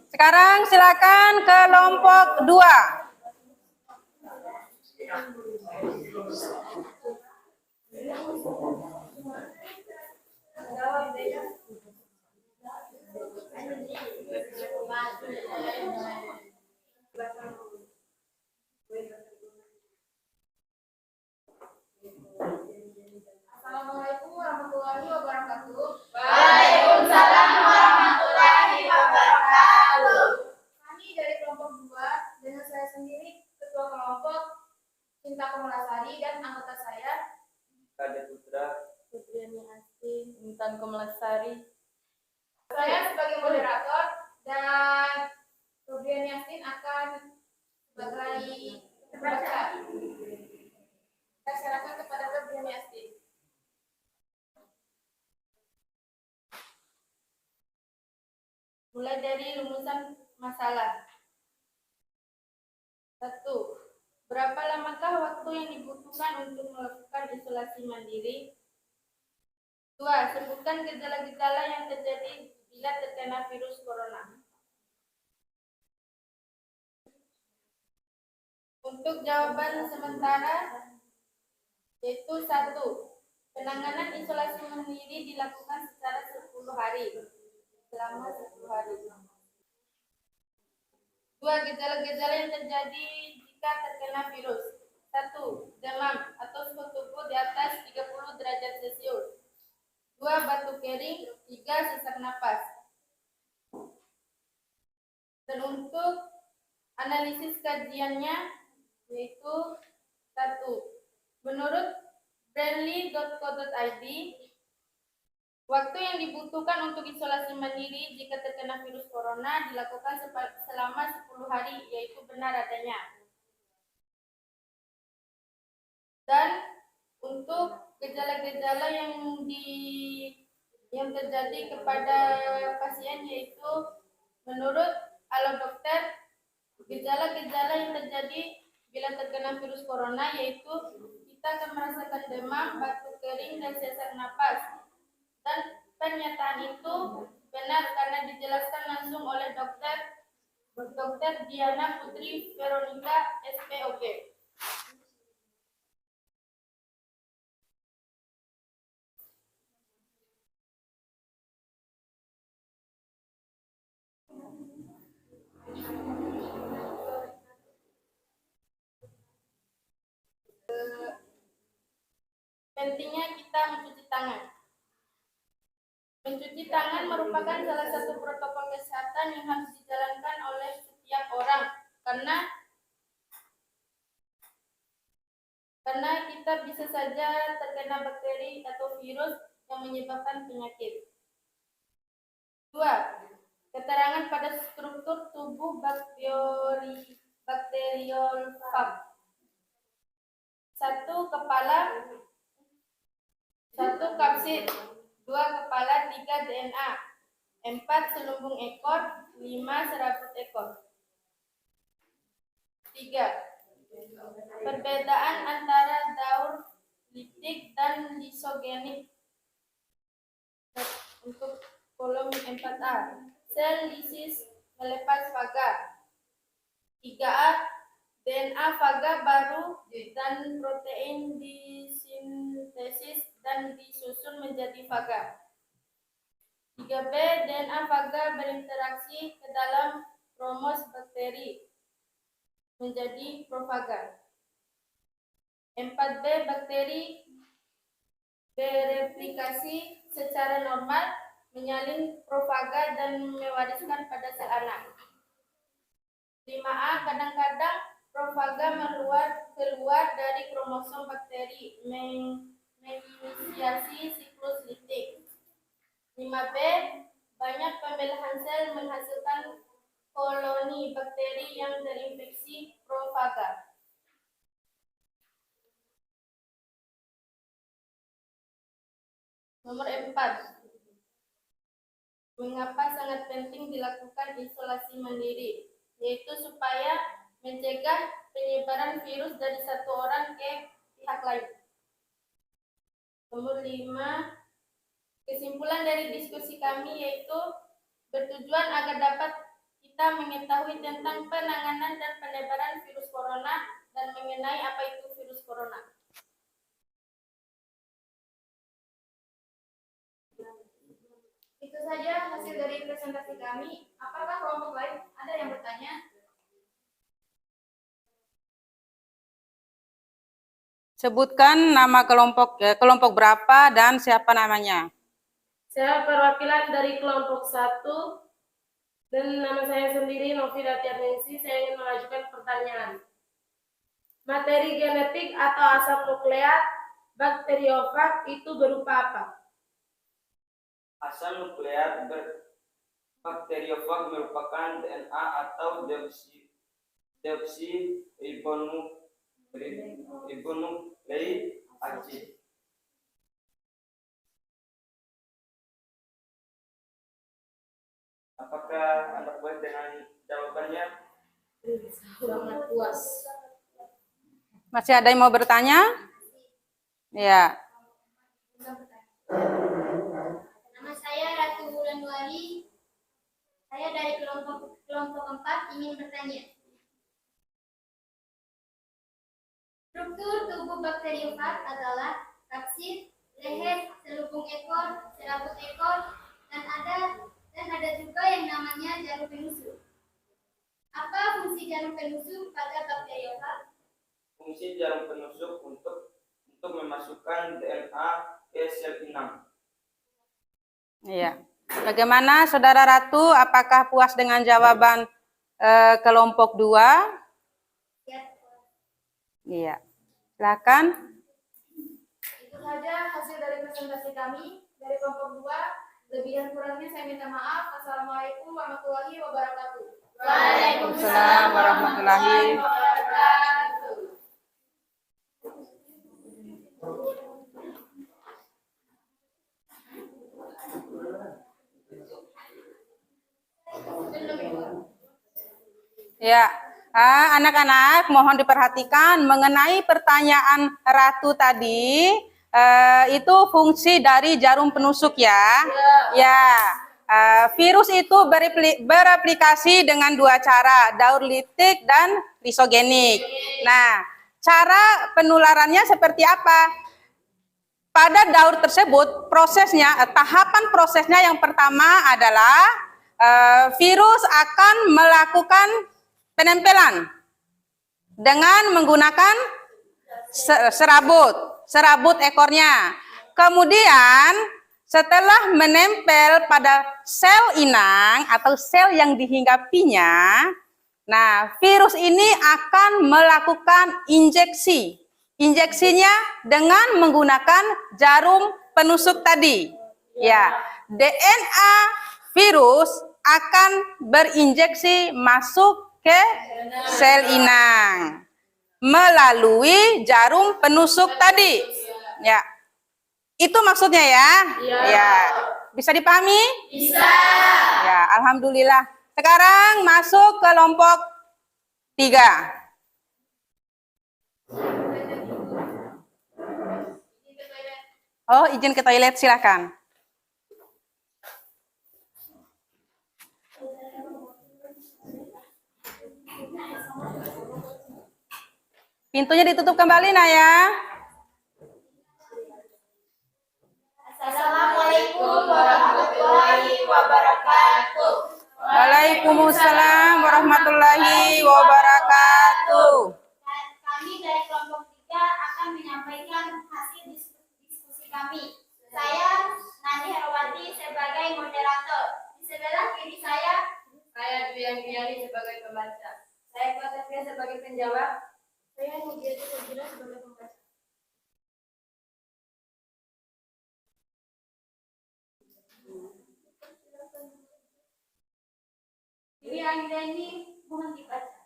Sekarang silakan kelompok 2. Assalamualaikum warahmatullahi wabarakatuh. Waalaikumsalam warahmatullahi wabarakatuh. Intan Komalesari. Saya sebagai moderator dan Rubian Yasin akan sebagai pembaca. Saya serahkan kepada Rubian Yasin. Mulai dari rumusan masalah. 1. Berapa lamakah waktu yang dibutuhkan untuk melakukan isolasi mandiri? 2. Sebutkan gejala-gejala yang terjadi bila terkena virus corona. Untuk jawaban sementara, yaitu 1. Penanganan isolasi mandiri dilakukan secara 10 hari, selama 10 hari. 2. Gejala-gejala yang terjadi jika terkena virus. 1. Demam atau suhu tubuh di atas 30 derajat Celcius. 2. Batuk kering. 3. Sesak napas. Dan untuk analisis kajiannya, yaitu 1. Menurut brandly.co.id, waktu yang dibutuhkan untuk isolasi mandiri jika terkena virus corona dilakukan selama 10 hari, yaitu benar adanya. Dan untuk gejala-gejala yang terjadi kepada pasien, yaitu menurut Halo Dokter, gejala-gejala yang terjadi bila terkena virus corona yaitu kita akan merasakan demam, batuk kering, dan sesak napas. Dan pernyataan itu benar karena dijelaskan langsung oleh Dr. Diana Putri Veronica, SPOK. Pentingnya kita mencuci tangan. Mencuci tangan merupakan salah satu protokol kesehatan yang harus dijalankan oleh setiap orang karena kita bisa saja terkena bakteri atau virus yang menyebabkan penyakit. 2. Keterangan pada struktur tubuh bakteriofag. 1. Kepala, 1. Kapsid, 2. Kepala, 3. DNA, 4. Selumbung ekor, 5. Serabut ekor. 3. Perbedaan antara daur liptik dan lisogenik. Untuk kolom 4A, sel lisis melepas faga. 3A, DNA faga baru dan protein disintesis dan disusun menjadi faga. 3B, DNA faga berinteraksi ke dalam kromos bakteri menjadi profaga. 4B, bakteri bereplikasi secara normal, menyalin profaga dan mewariskan pada sel anak. 5A, kadang-kadang profaga keluar dari kromosom bakteri, menginisiasi siklus liptik. 5B, banyak pembelahan sel menghasilkan koloni bakteri yang terinfeksi profaga. Nomor 4. Mengapa sangat penting dilakukan isolasi mandiri? Yaitu supaya mencegah penyebaran virus dari satu orang ke pihak lain. Nomor 5. Kesimpulan dari diskusi kami yaitu bertujuan agar dapat kita mengetahui tentang penanganan dan penyebaran virus corona dan mengenai apa itu virus corona. Itu saja hasil dari presentasi kami. Apakah kelompok lain ada yang bertanya? Sebutkan nama kelompok berapa dan siapa namanya. Saya perwakilan dari kelompok 1 dan nama saya sendiri Novi Ratiarningsi. Saya ingin mengajukan pertanyaan. Materi genetik atau asam nukleat bakteriofag itu berupa apa? asal nukleat bakteriofag merupakan DNA atau deoksiribonukleik acid. Apakah Anda puas dengan jawabannya? Sangat puas. Masih ada yang mau bertanya? Ya. Nama saya Ratu Wulandari. Saya dari kelompok 4 ingin bertanya. Struktur tubuh bakteriofag adalah kapsid, leher, selubung ekor, serabut ekor, dan ada juga yang namanya jarum penusuk. Apa fungsi jarum penusuk pada bakteriofag? Fungsi jarum penusuk untuk memasukkan DNA ke sel inang. Iya. Bagaimana Saudara Ratu? Apakah puas dengan jawaban kelompok 2? Iya. Silakan. Itu saja hasil dari presentasi kami dari kelompok 2. Lebih dan kurangnya saya minta maaf. Assalamualaikum warahmatullahi wabarakatuh. Waalaikumsalam warahmatullahi wabarakatuh. Ya, anak-anak mohon diperhatikan mengenai pertanyaan Ratu tadi, itu fungsi dari jarum penusuk ya. Ya, virus itu beraplikasi dengan 2 cara, daur litik dan lisogenik. Nah, cara penularannya seperti apa? Pada daur tersebut, tahapan prosesnya yang pertama adalah virus akan melakukan penempelan dengan menggunakan serabut ekornya. Kemudian setelah menempel pada sel inang atau sel yang dihinggapinya, nah virus ini akan melakukan injeksi. Injeksinya dengan menggunakan jarum penusuk tadi. Ya, DNA virus akan berinjeksi masuk ke sel inang melalui jarum penusuk tadi. Ya. Itu maksudnya ya? Ya. Bisa dipahami? Bisa. Ya, alhamdulillah. Sekarang masuk ke kelompok 3. Oh, izin ke toilet, silakan. Pintunya ditutup kembali, Naya. Assalamualaikum warahmatullahi wabarakatuh. Waalaikumsalam warahmatullahi wabarakatuh. Kami dari kelompok 3 akan menyampaikan hasil diskusi kami. Saya Nani Herawati sebagai moderator. Di sebelah kiri saya Duyang Giari sebagai pembaca. Saya Klasevia sebagai penjawab. Saya Nugiati Sejira sebagai pembaca. Ini Anda ini mohon dibaca.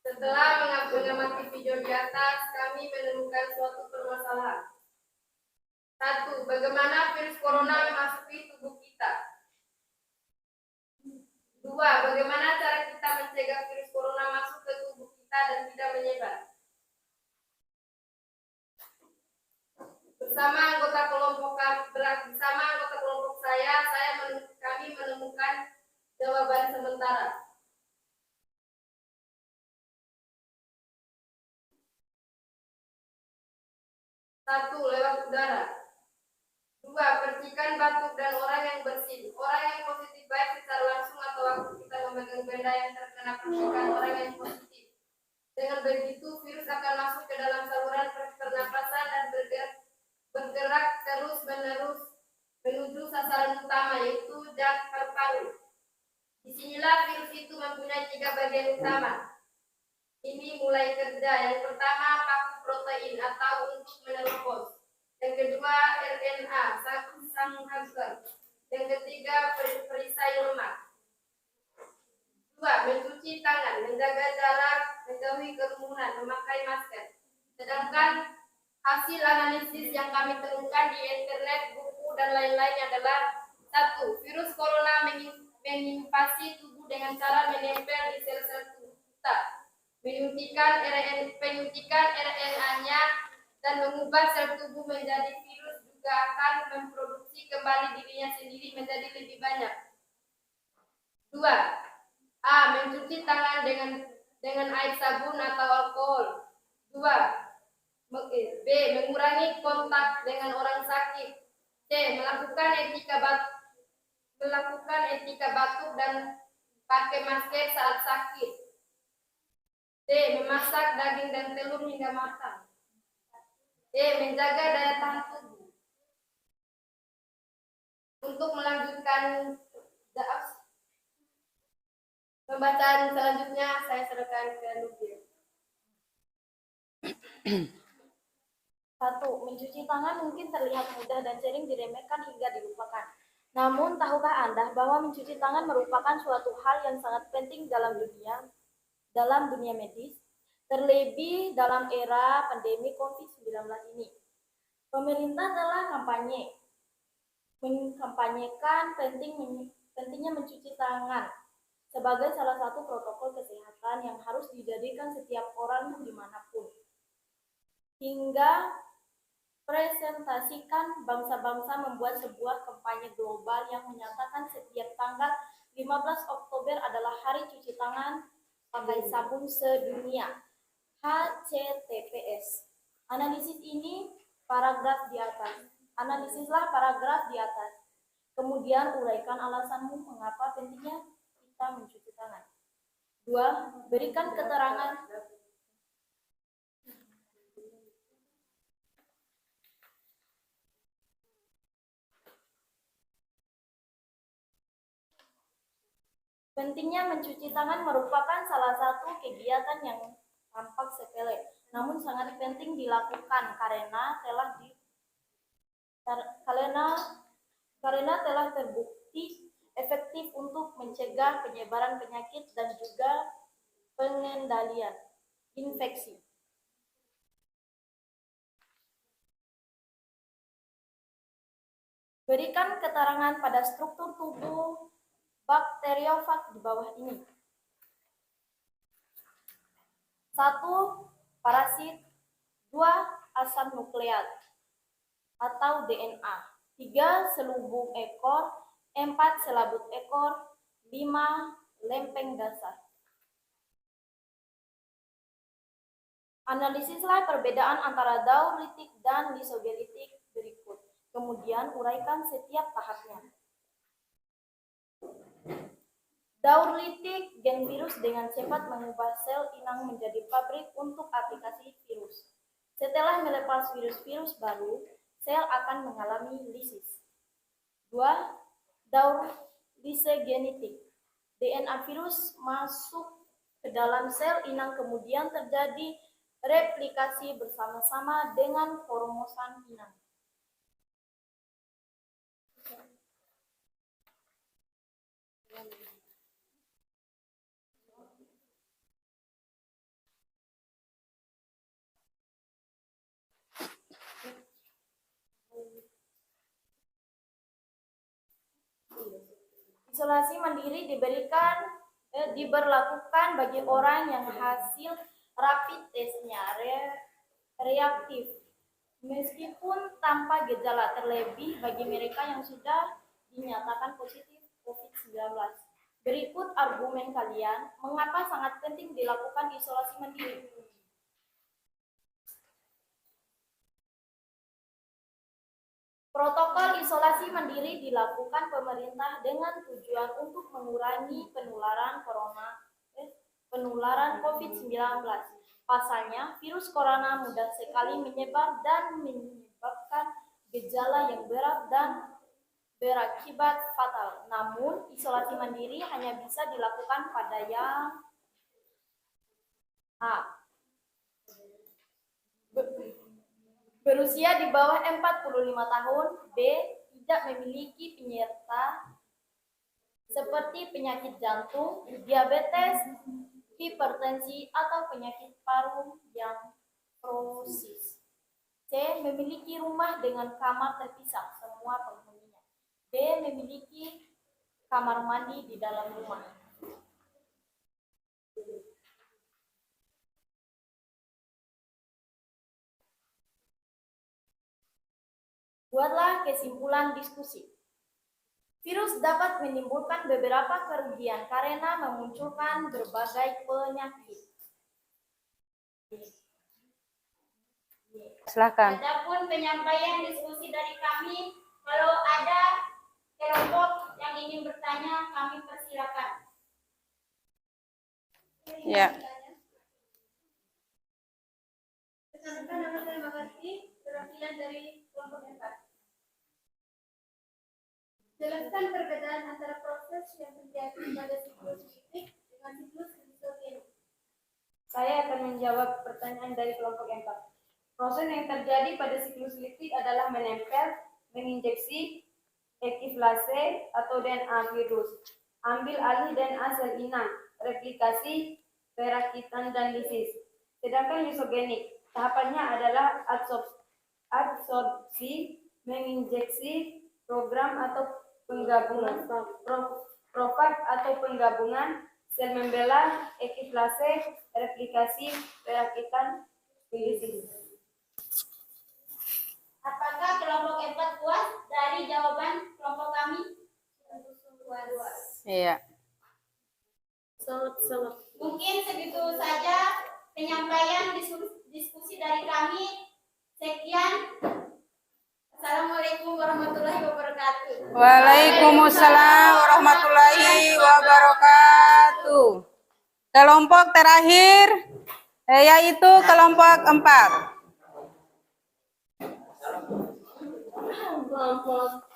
Setelah mengamati video di atas, kami menemukan suatu permasalahan. 1. Bagaimana virus corona memasuki tubuh kita? 2. Bagaimana cara kita mencegah virus corona masuk ke tubuh kita dan tidak menyebar? Bersama anggota kelompok kami menemukan jawaban sementara. 1. Lewat udara. 2. Percikan batuk dan orang yang bersin. Orang yang positif baik secara langsung atau waktu kita memegang benda yang terkena percikan orang yang positif. Dengan begitu, virus akan masuk ke dalam saluran pernapasan dan bergerak terus-menerus menuju sasaran utama, yaitu jak paru-paru. Disinilah virus itu mempunyai 3 bagian utama. Ini mulai kerja. Yang pertama, paku protein atau untuk menerobos. Yang kedua, RNA DNA, Sanghagen. Yang ketiga, perisai lemak. 2. Mencuci tangan, menjaga jarak, menjauhi kerumunan, memakai masker. Sedangkan hasil analisis yang kami temukan di internet, buku, dan lain-lain adalah 1. Virus corona menginvasi tubuh dengan cara menempel di sel-sel tubuh kita, menyuntikkan RNA-nya dan mengubah sel tubuh menjadi virus, juga akan memproduksi kembali dirinya sendiri menjadi lebih banyak. 2. A. Mencuci tangan dengan air sabun atau alkohol. 2. B. Mengurangi kontak dengan orang sakit. C. Melakukan etika batuk dan pakai masker saat sakit. D. Memasak daging dan telur hingga matang. D. Menjaga daya tahan tubuh. Untuk melanjutkan pembacaan selanjutnya, saya serahkan ke Nubir. 1. Mencuci tangan mungkin terlihat mudah dan sering diremehkan hingga dilupakan. Namun, tahukah Anda bahwa mencuci tangan merupakan suatu hal yang sangat penting dalam dunia medis, terlebih dalam era pandemi COVID-19 ini. Pemerintah telah mengkampanyekan pentingnya mencuci tangan sebagai salah satu protokol kesehatan yang harus dijadikan setiap orang dimanapun. Hingga presentasikan bangsa-bangsa membuat sebuah kampanye global yang menyatakan setiap tanggal 15 Oktober adalah Hari Cuci Tangan Pakai Sabun Sedunia, HCTPS. Analisislah paragraf di atas. Kemudian uraikan alasanmu mengapa pentingnya kita mencuci tangan. 2. Berikan keterangan. Pentingnya mencuci tangan merupakan salah satu kegiatan yang tampak sepele, namun sangat penting dilakukan karena telah terbukti efektif untuk mencegah penyebaran penyakit dan juga pengendalian infeksi. Berikan keterangan pada struktur tubuh bakteriofag di bawah ini. 1. Parasit. 2. Asam nukleat atau DNA. 3. Selubung ekor. 4. Selabut ekor. 5. Lempeng dasar. Analisislah perbedaan antara daur litik dan lisogelitik berikut. Kemudian uraikan setiap tahapnya. Daur litik gen virus dengan cepat mengubah sel inang menjadi pabrik untuk aplikasi virus. Setelah melepas virus-virus baru, sel akan mengalami lisis. 2. Daur lisegenetik. DNA virus masuk ke dalam sel inang, kemudian terjadi replikasi bersama-sama dengan kromosom inang. Isolasi mandiri diberlakukan bagi orang yang hasil rapid testnya reaktif, meskipun tanpa gejala, terlebih bagi mereka yang sudah dinyatakan positif COVID-19. Berikut argumen kalian mengapa sangat penting dilakukan isolasi mandiri. Protokol isolasi mandiri dilakukan pemerintah dengan tujuan untuk mengurangi penularan COVID-19. Pasalnya, virus corona mudah sekali menyebar dan menyebabkan gejala yang berat dan berakibat fatal. Namun, isolasi mandiri hanya bisa dilakukan pada yang berusia di bawah 45 tahun. B. Tidak memiliki penyerta seperti penyakit jantung, diabetes, hipertensi, atau penyakit paru yang kronis. C. Memiliki rumah dengan kamar terpisah semua penghuninya. D. Memiliki kamar mandi di dalam rumah. Buatlah kesimpulan diskusi. Virus dapat menimbulkan beberapa kerugian karena memunculkan berbagai penyakit. Silakan. Adapun penyampaian diskusi dari kami, kalau ada kelompok yang ingin bertanya, kami persilakan. Ya. Rekan-rekan dapat saya mengerti perwakilan dari kelompok 4. Jelaskan perbedaan antara proses yang terjadi pada siklus lipid dengan siklus rizogenik. Saya akan menjawab pertanyaan dari kelompok 4. Proses yang terjadi pada siklus lipid adalah menempel, menginjeksi, ekiflase atau DNA virus, ambil alih DNA sel inang, replikasi, perakitan, dan lisis. Sedangkan lisogenik, tahapannya adalah adsorpsi, menginjeksi, program atau penggabungan, profag atau penggabungan, sel membelah, ekiflase, replikasi, perakitan, lisis. Apakah kelompok 4 puas dari jawaban kelompok kami? Puas. Iya. Mungkin segitu saja penyampaian diskusi dari kami. Sekian. Assalamualaikum warahmatullahi wabarakatuh. Waalaikumsalam warahmatullahi wabarakatuh. Kelompok terakhir yaitu kelompok 4. Kelompok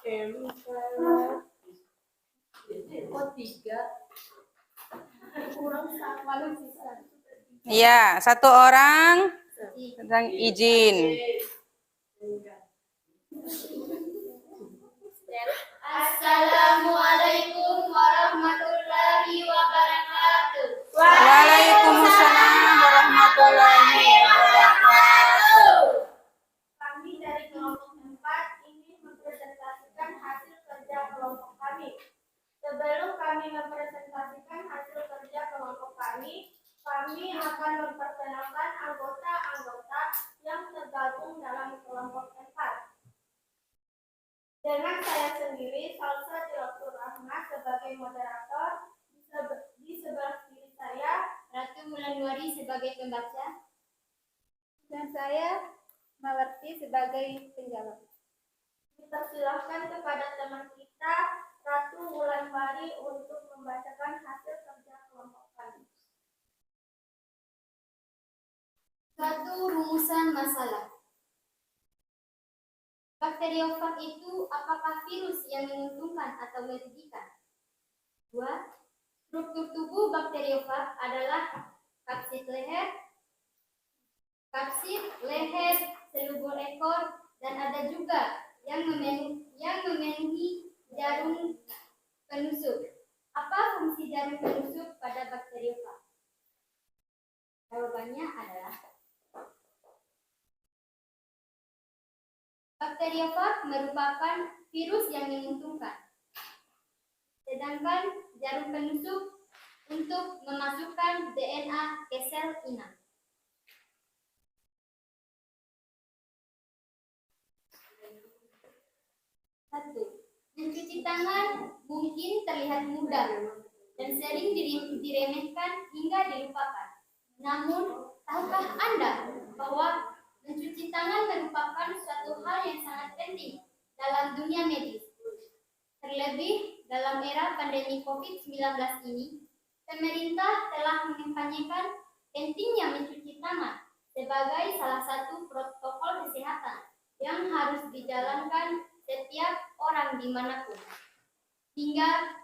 3. Kurang malu sisa. Ya, 1 orang sedang izin. Assalamualaikum warahmatullahi wabarakatuh. Waalaikumsalam warahmatullahi wabarakatuh. Kami dari kelompok 4 ingin mempresentasikan hasil kerja kelompok kami. Sebelum kami mempresentasikan hasil kerja kelompok kami akan memperkenalkan anggota-anggota yang tergabung dalam kelompok 4. Dengan saya sendiri, Salsa Dilatur Rahma sebagai moderator, di sebelah kiri saya, Ratu Wulandari sebagai pembaca. dan saya, Mawarti sebagai penjawab. Dipersilahkan kepada teman kita, Ratu Wulandari, untuk membacakan hasil kerja kelompok kami. 1. Rumusan masalah. Bakteriofag itu apakah virus yang menguntungkan atau merugikan? 2. Struktur tubuh bakteriofag adalah kapsid leher, selubung ekor, dan ada juga yang memenuhi jarum penusuk. Apa fungsi jarum penusuk pada bakteriofag? Jawabannya adalah bakteriofag merupakan virus yang menguntungkan. Sedangkan jarum penusuk untuk memasukkan DNA ke sel inang. 1. Mencuci tangan mungkin terlihat mudah dan sering diremehkan hingga dilupakan. Namun, tahukah Anda bahwa mencuci tangan merupakan suatu hal yang sangat penting dalam dunia medis? Terlebih dalam era pandemi COVID-19 ini, pemerintah telah mengempanyekan pentingnya mencuci tangan sebagai salah satu protokol kesehatan yang harus dijalankan setiap orang dimanapun. Hingga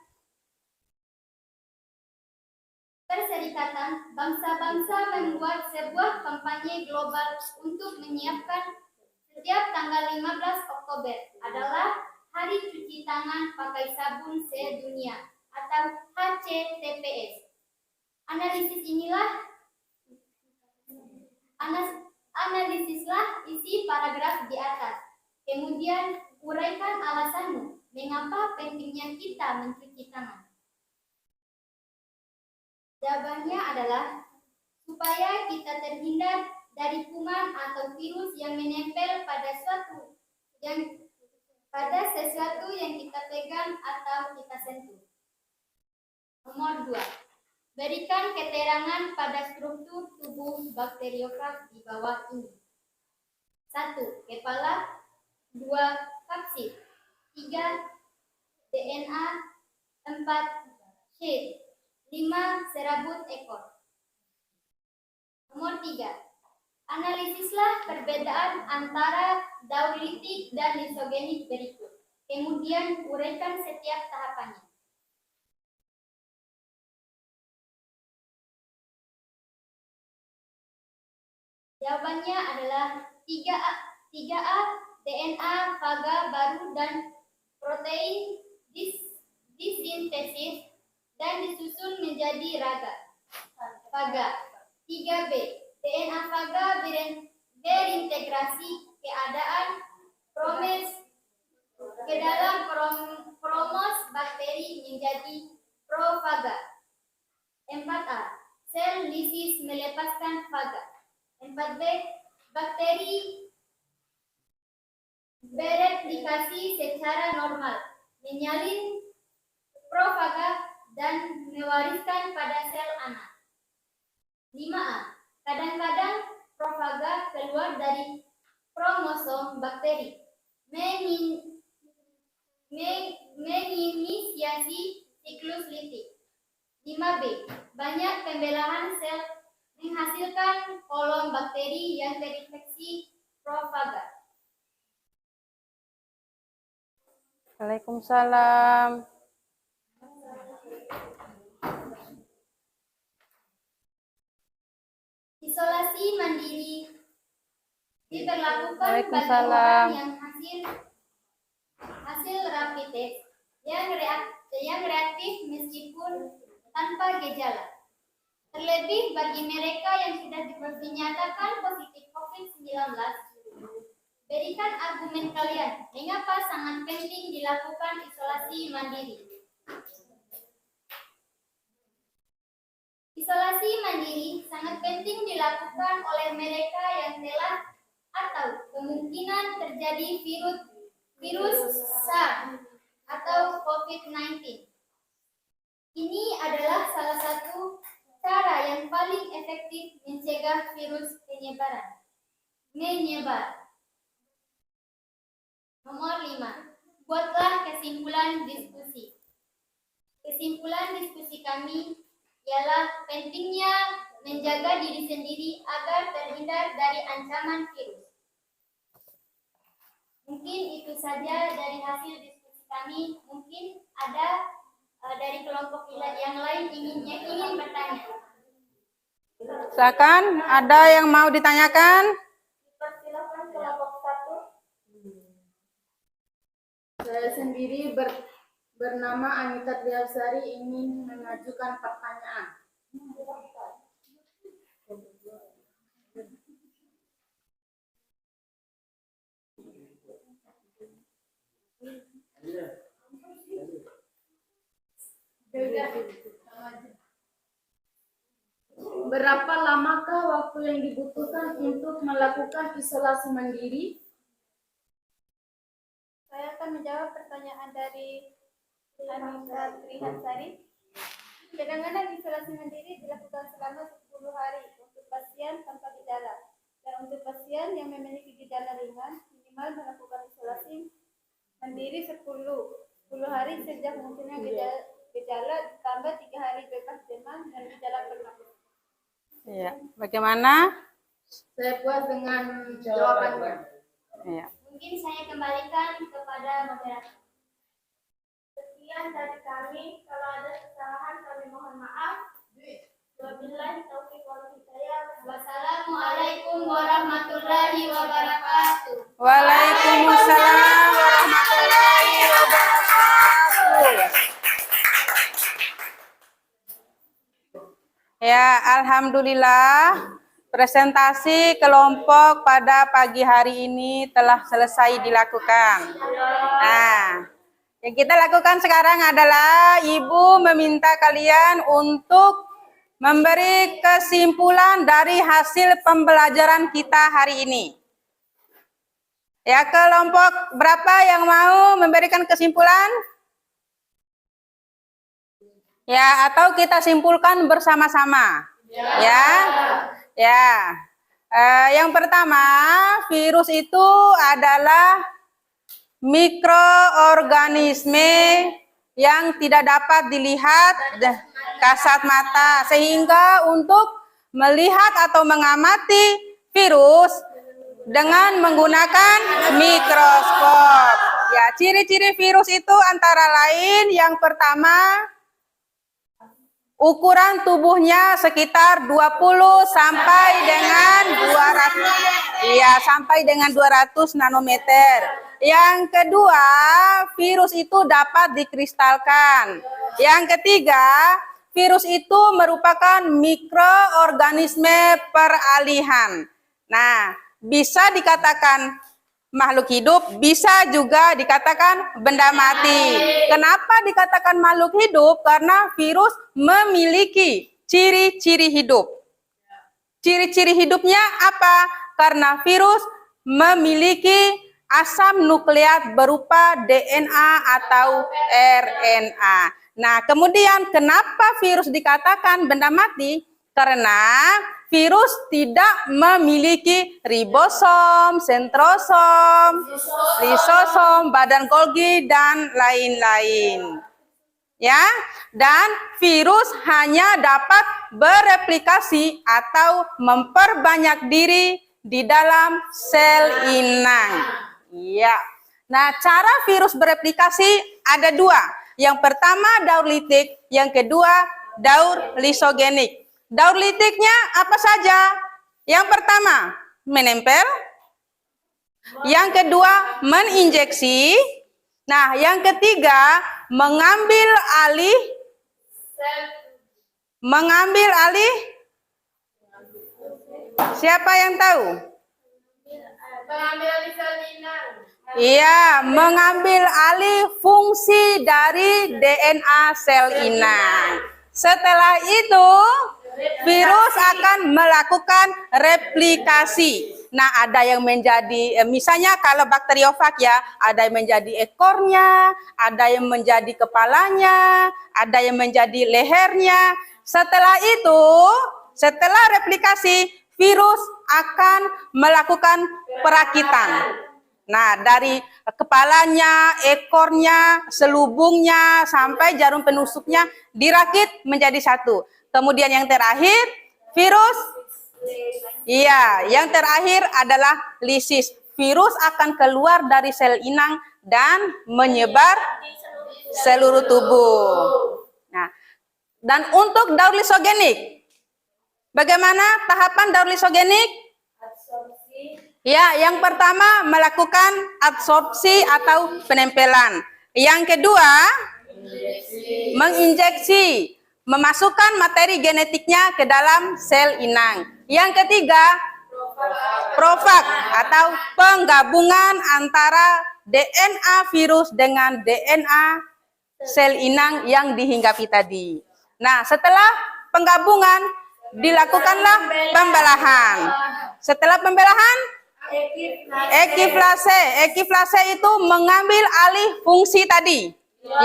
Perserikatan Bangsa-Bangsa membuat sebuah kampanye global untuk menyiapkan Setiap tanggal 15 Oktober adalah Hari Cuci Tangan Pakai Sabun Sedunia atau HCTPS. Analisislah isi paragraf di atas. Kemudian uraikan alasanmu mengapa pentingnya kita mencuci tangan. Jawabannya adalah supaya kita terhindar dari kuman atau virus yang menempel pada sesuatu yang kita pegang atau kita sentuh. Nomor 2. Berikan keterangan pada struktur tubuh bakteriofag di bawah ini. 1. Kepala. 2. Kapsid. 3. DNA. 4. sheath. 5. Serabut ekor. Nomor 3. Analisislah perbedaan antara dauritik dan lisogenik berikut. Kemudian uraikan setiap tahapannya. Jawabannya adalah 3A DNA faga baru dan protein disintesis dan disusun menjadi faga. 3B DNA faga berintegrasi ke dalam promos bakteri menjadi profaga. 4A sel lisis melepaskan faga. 4B bakteri bereplikasi secara normal, menyalin profaga dan mewariskan pada sel anak. 5A kadang-kadang profaga keluar dari kromosom bakteri, menginisiasi siklus litik. 5B banyak pembelahan sel menghasilkan kolom bakteri yang terinfeksi profaga. Waalaikumsalam. Isolasi mandiri diberlakukan bagi Waalaikumsalam. orang yang hasil rapid test yang reaktif meskipun tanpa gejala. Terlebih bagi mereka yang sudah dinyatakan positif COVID-19, berikan argumen kalian mengapa sangat penting dilakukan isolasi mandiri. Isolasi mandiri sangat penting dilakukan oleh mereka yang telah atau kemungkinan terjadi virus SARS atau COVID-19. Ini adalah salah satu cara yang paling efektif mencegah virus menyebar. Nomor 5. Buatlah kesimpulan diskusi. Kesimpulan diskusi kami ialah pentingnya menjaga diri sendiri agar terhindar dari ancaman virus. Mungkin itu saja dari hasil diskusi kami. Mungkin ada dari kelompok yang lain yang ingin bertanya. Silakan, ada yang mau ditanyakan? Persilakan kelompok 1. Saya sendiri bernama Anita Triasari ingin mengajukan pertanyaan. Berapa lamakah waktu yang dibutuhkan untuk melakukan isolasi mandiri? Saya akan menjawab pertanyaan dari Anita Trihansari. Kadang-kadang isolasi mandiri dilakukan selama 10 hari untuk pasien tanpa gejala. Dan untuk pasien yang memiliki gejala ringan, minimal melakukan isolasi mandiri 10 hari sejak munculnya gejala ditambah 3 hari bebas demam dan gejala pernapasan. Iya. Bagaimana? Saya puas dengan jawabannya. Iya. Mungkin saya kembalikan kepada moderator. Sekian dari kami. Kalau ada kesalahan kami mohon maaf. Wabillahi taufiq wal hidayah. Wassalamualaikum warahmatullahi wabarakatuh. Waalaikumsalam warahmatullahi wabarakatuh. Ya, alhamdulillah presentasi kelompok pada pagi hari ini telah selesai dilakukan. Nah, yang kita lakukan sekarang adalah Ibu meminta kalian untuk memberi kesimpulan dari hasil pembelajaran kita hari ini. Ya, kelompok berapa yang mau memberikan kesimpulan? Ya, atau kita simpulkan bersama-sama. Ya. Ya. Yang pertama, virus itu adalah mikroorganisme yang tidak dapat dilihat kasat mata, sehingga untuk melihat atau mengamati virus dengan menggunakan mikroskop. Ya, ciri-ciri virus itu antara lain yang pertama, ukuran tubuhnya sekitar 20 sampai dengan 200, ya, sampai dengan 200 nanometer. Yang kedua, virus itu dapat dikristalkan. Yang ketiga, virus itu merupakan mikroorganisme peralihan. Nah, bisa dikatakan makhluk hidup, bisa juga dikatakan benda mati. Kenapa dikatakan makhluk hidup? Karena virus memiliki ciri-ciri hidup. Ciri-ciri hidupnya apa? Karena virus memiliki asam nukleat berupa DNA atau RNA. Nah, kemudian kenapa virus dikatakan benda mati? Karena virus tidak memiliki ribosom, sentrosom, lisosom, badan Golgi, dan lain-lain. Ya, dan virus hanya dapat bereplikasi atau memperbanyak diri di dalam sel inang. Ya. Nah, cara virus bereplikasi ada dua. Yang pertama daur litik, yang kedua daur lisogenik. Daur litiknya apa saja? Yang pertama, menempel. Yang kedua, meninjeksi. Nah, yang ketiga, mengambil alih. Mengambil alih. Siapa yang tahu? Mengambil alih sel inang. Iya, mengambil alih fungsi dari DNA sel inang. Setelah itu, virus akan melakukan replikasi. Nah, ada yang menjadi, misalnya kalau bakteriofag ya, ada yang menjadi ekornya, ada yang menjadi kepalanya, ada yang menjadi lehernya. Setelah itu, setelah replikasi, virus akan melakukan perakitan. Nah, dari kepalanya, ekornya, selubungnya, sampai jarum penusuknya dirakit menjadi satu. Kemudian yang terakhir, virus. Iya, yang terakhir adalah lisis. Virus akan keluar dari sel inang dan menyebar seluruh tubuh. Nah, dan untuk daur lisogenik, bagaimana tahapan daur lisogenik? Ya, yang pertama melakukan absorpsi atau penempelan. Yang kedua, menginjeksi, memasukkan materi genetiknya ke dalam sel inang. Yang ketiga, profag atau penggabungan antara DNA virus dengan DNA sel inang yang dihinggapi tadi. Nah, setelah penggabungan, dilakukanlah pembelahan. Setelah pembelahan, ekiflase. Ekiflase itu mengambil alih fungsi tadi.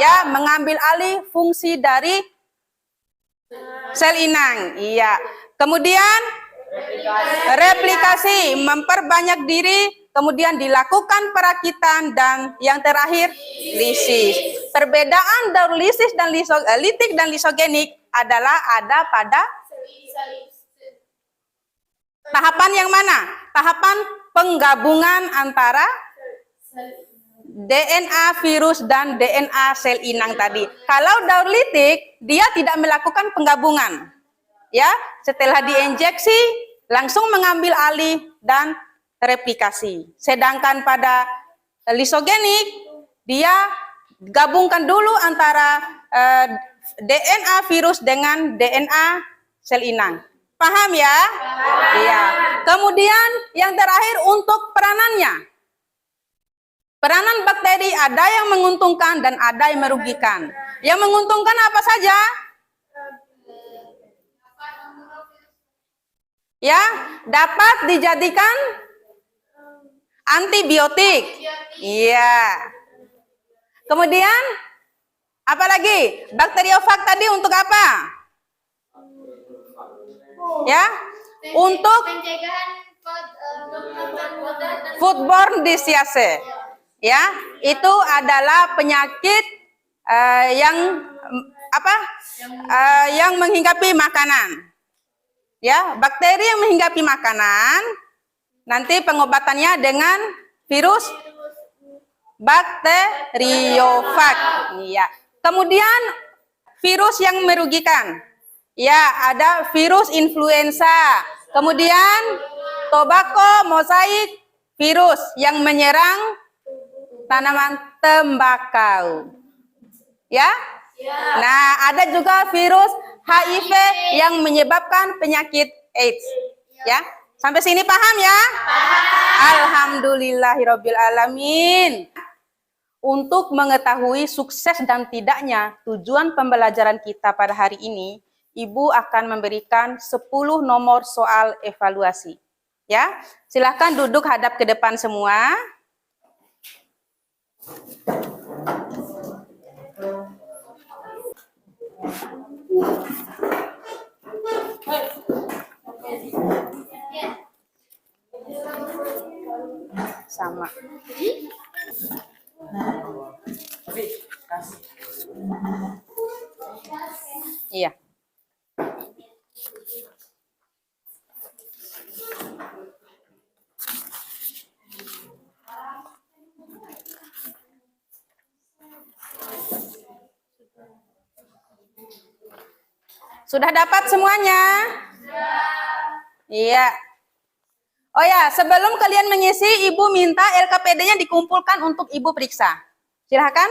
Ya, mengambil alih fungsi dari sel inang. Iya. Kemudian replikasi, memperbanyak diri, kemudian dilakukan perakitan, dan yang terakhir lisis. Perbedaan daur lisis dan litik dan lisogenik adalah ada pada tahapan yang mana? Tahapan penggabungan antara DNA virus dan DNA sel inang tadi. Kalau daur litik, dia tidak melakukan penggabungan. Ya, setelah diinjeksi langsung mengambil alih dan replikasi. Sedangkan pada lisogenik, dia gabungkan dulu antara DNA virus dengan DNA sel inang. Paham ya? Iya. Kemudian yang terakhir untuk peranannya. Peranan bakteri ada yang menguntungkan dan ada yang merugikan. Yang menguntungkan apa saja? Ya, dapat dijadikan antibiotik. Iya. Kemudian apa lagi? Bakteriofag tadi untuk apa? Ya, untuk pencegahan foodborne disease. Ya, itu adalah penyakit yang yang menghinggapi makanan. Ya, bakteri yang menghinggapi makanan, nanti pengobatannya dengan virus bakteriofag. Iya. Kemudian virus yang merugikan. Ya, ada virus influenza. Kemudian tobacco mosaik virus yang menyerang tanaman tembakau. Ya? Nah, ada juga virus HIV yang menyebabkan penyakit AIDS. Ya? Sampai sini paham ya? Alhamdulillahirabbil alamin. Untuk mengetahui sukses dan tidaknya tujuan pembelajaran kita pada hari ini, Ibu akan memberikan 10 nomor soal evaluasi. Ya, silahkan duduk hadap ke depan semua. Sama. Iya. Sudah dapat semuanya? Iya. Oh ya, sebelum kalian mengisi, Ibu minta LKPD-nya dikumpulkan untuk Ibu periksa. Silakan.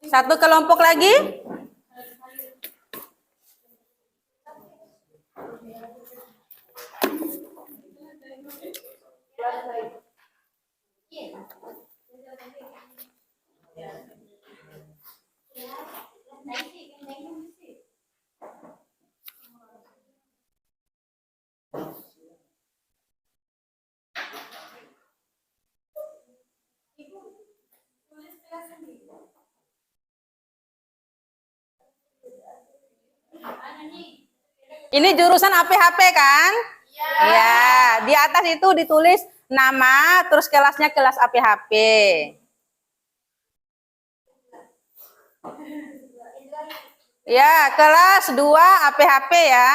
Satu kelompok lagi. Ini jurusan APHP kan? Ya, di atas itu ditulis nama, terus kelasnya kelas APHP. Ya, kelas 2 APHP ya.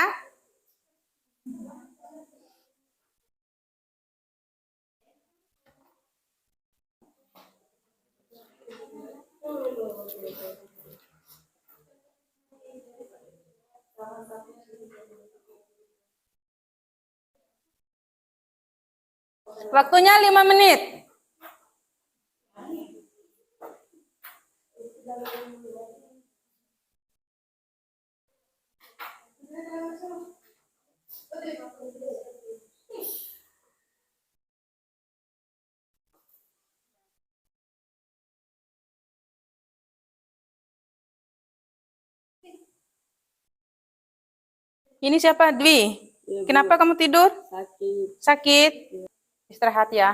Waktunya 5 menit. Ini siapa? Dwi. Kenapa kamu tidur? Sakit. Istirahat ya.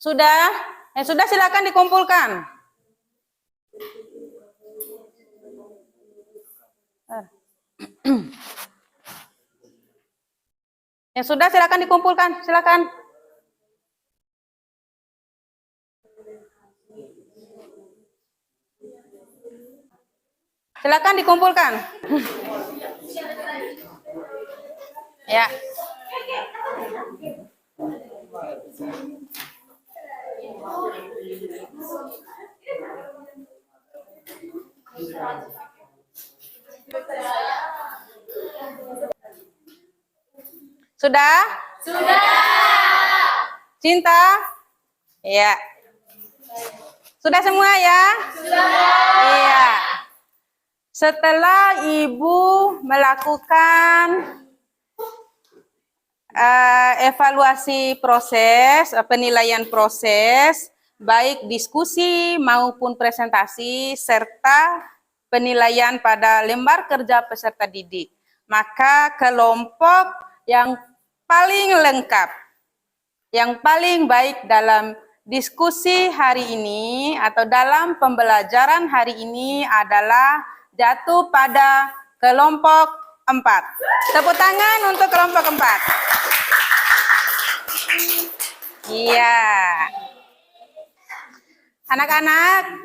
Sudah? Sudah, silakan dikumpulkan. Yang sudah, silakan dikumpulkan. Silakan. Silakan dikumpulkan. Ya. Sudah? Sudah. Cinta? Iya. Sudah semua ya? Sudah. Iya. Setelah Ibu melakukan evaluasi proses, penilaian proses, baik diskusi maupun presentasi, serta penilaian pada lembar kerja peserta didik, maka kelompok yang paling lengkap, yang paling baik dalam diskusi hari ini atau dalam pembelajaran hari ini adalah jatuh pada kelompok 4. Tepuk tangan untuk kelompok 4. Iya. Anak-anak,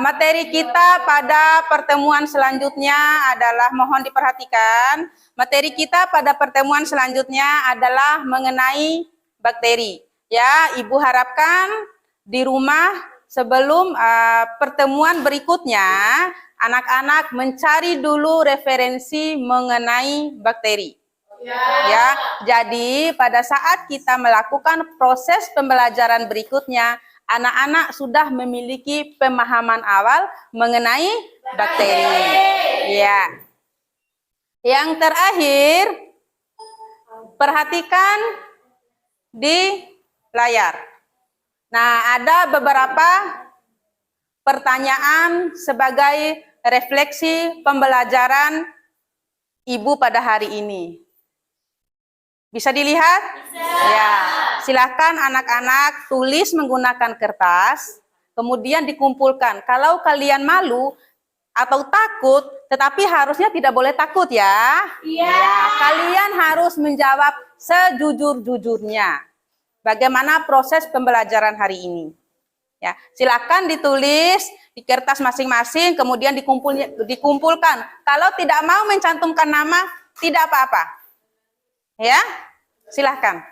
materi kita pada pertemuan selanjutnya adalah, mohon diperhatikan, materi kita pada pertemuan selanjutnya adalah mengenai bakteri. Ya, Ibu harapkan di rumah sebelum pertemuan berikutnya, anak-anak mencari dulu referensi mengenai bakteri. Ya, jadi pada saat kita melakukan proses pembelajaran berikutnya, anak-anak sudah memiliki pemahaman awal mengenai bakteri. Ya. Yang terakhir, perhatikan di layar. Nah, ada beberapa pertanyaan sebagai refleksi pembelajaran Ibu pada hari ini. Bisa dilihat? Bisa. Ya, silakan anak-anak tulis menggunakan kertas, kemudian dikumpulkan. Kalau kalian malu atau takut, tetapi harusnya tidak boleh takut ya. Iya. Ya, kalian harus menjawab sejujur-jujurnya. Bagaimana proses pembelajaran hari ini? Ya, silakan ditulis di kertas masing-masing, kemudian dikumpulkan. Kalau tidak mau mencantumkan nama, tidak apa-apa. Ya, silakan.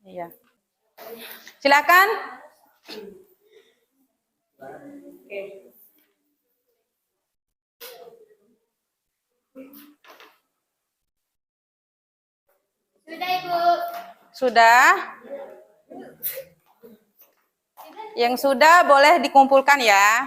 Iya. Silakan. Sudah, Ibu. Sudah? Yang sudah boleh dikumpulkan ya.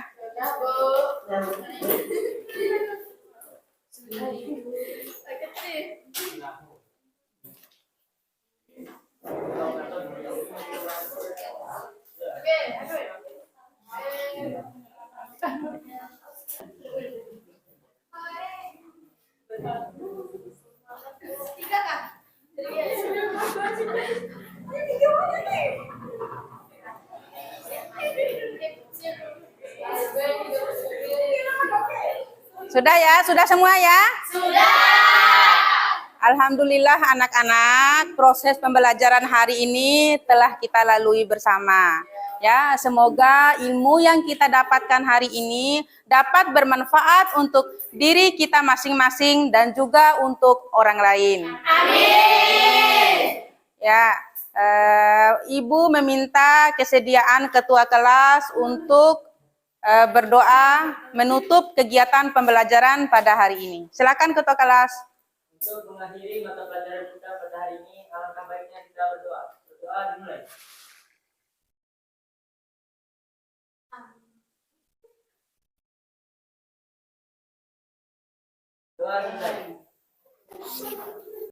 Sudah ya? Sudah semua ya? Sudah. Alhamdulillah anak-anak, proses pembelajaran hari ini telah kita lalui bersama. Ya, semoga ilmu yang kita dapatkan hari ini dapat bermanfaat untuk diri kita masing-masing dan juga untuk orang lain. Amin. Ya, Ibu meminta kesediaan ketua kelas untuk berdoa menutup kegiatan pembelajaran pada hari ini. Silakan ketua kelas. Untuk mengakhiri mata pelajaran kita pada hari ini, alangkah baiknya kita berdoa. Berdoa dimulai. Doa dimulai.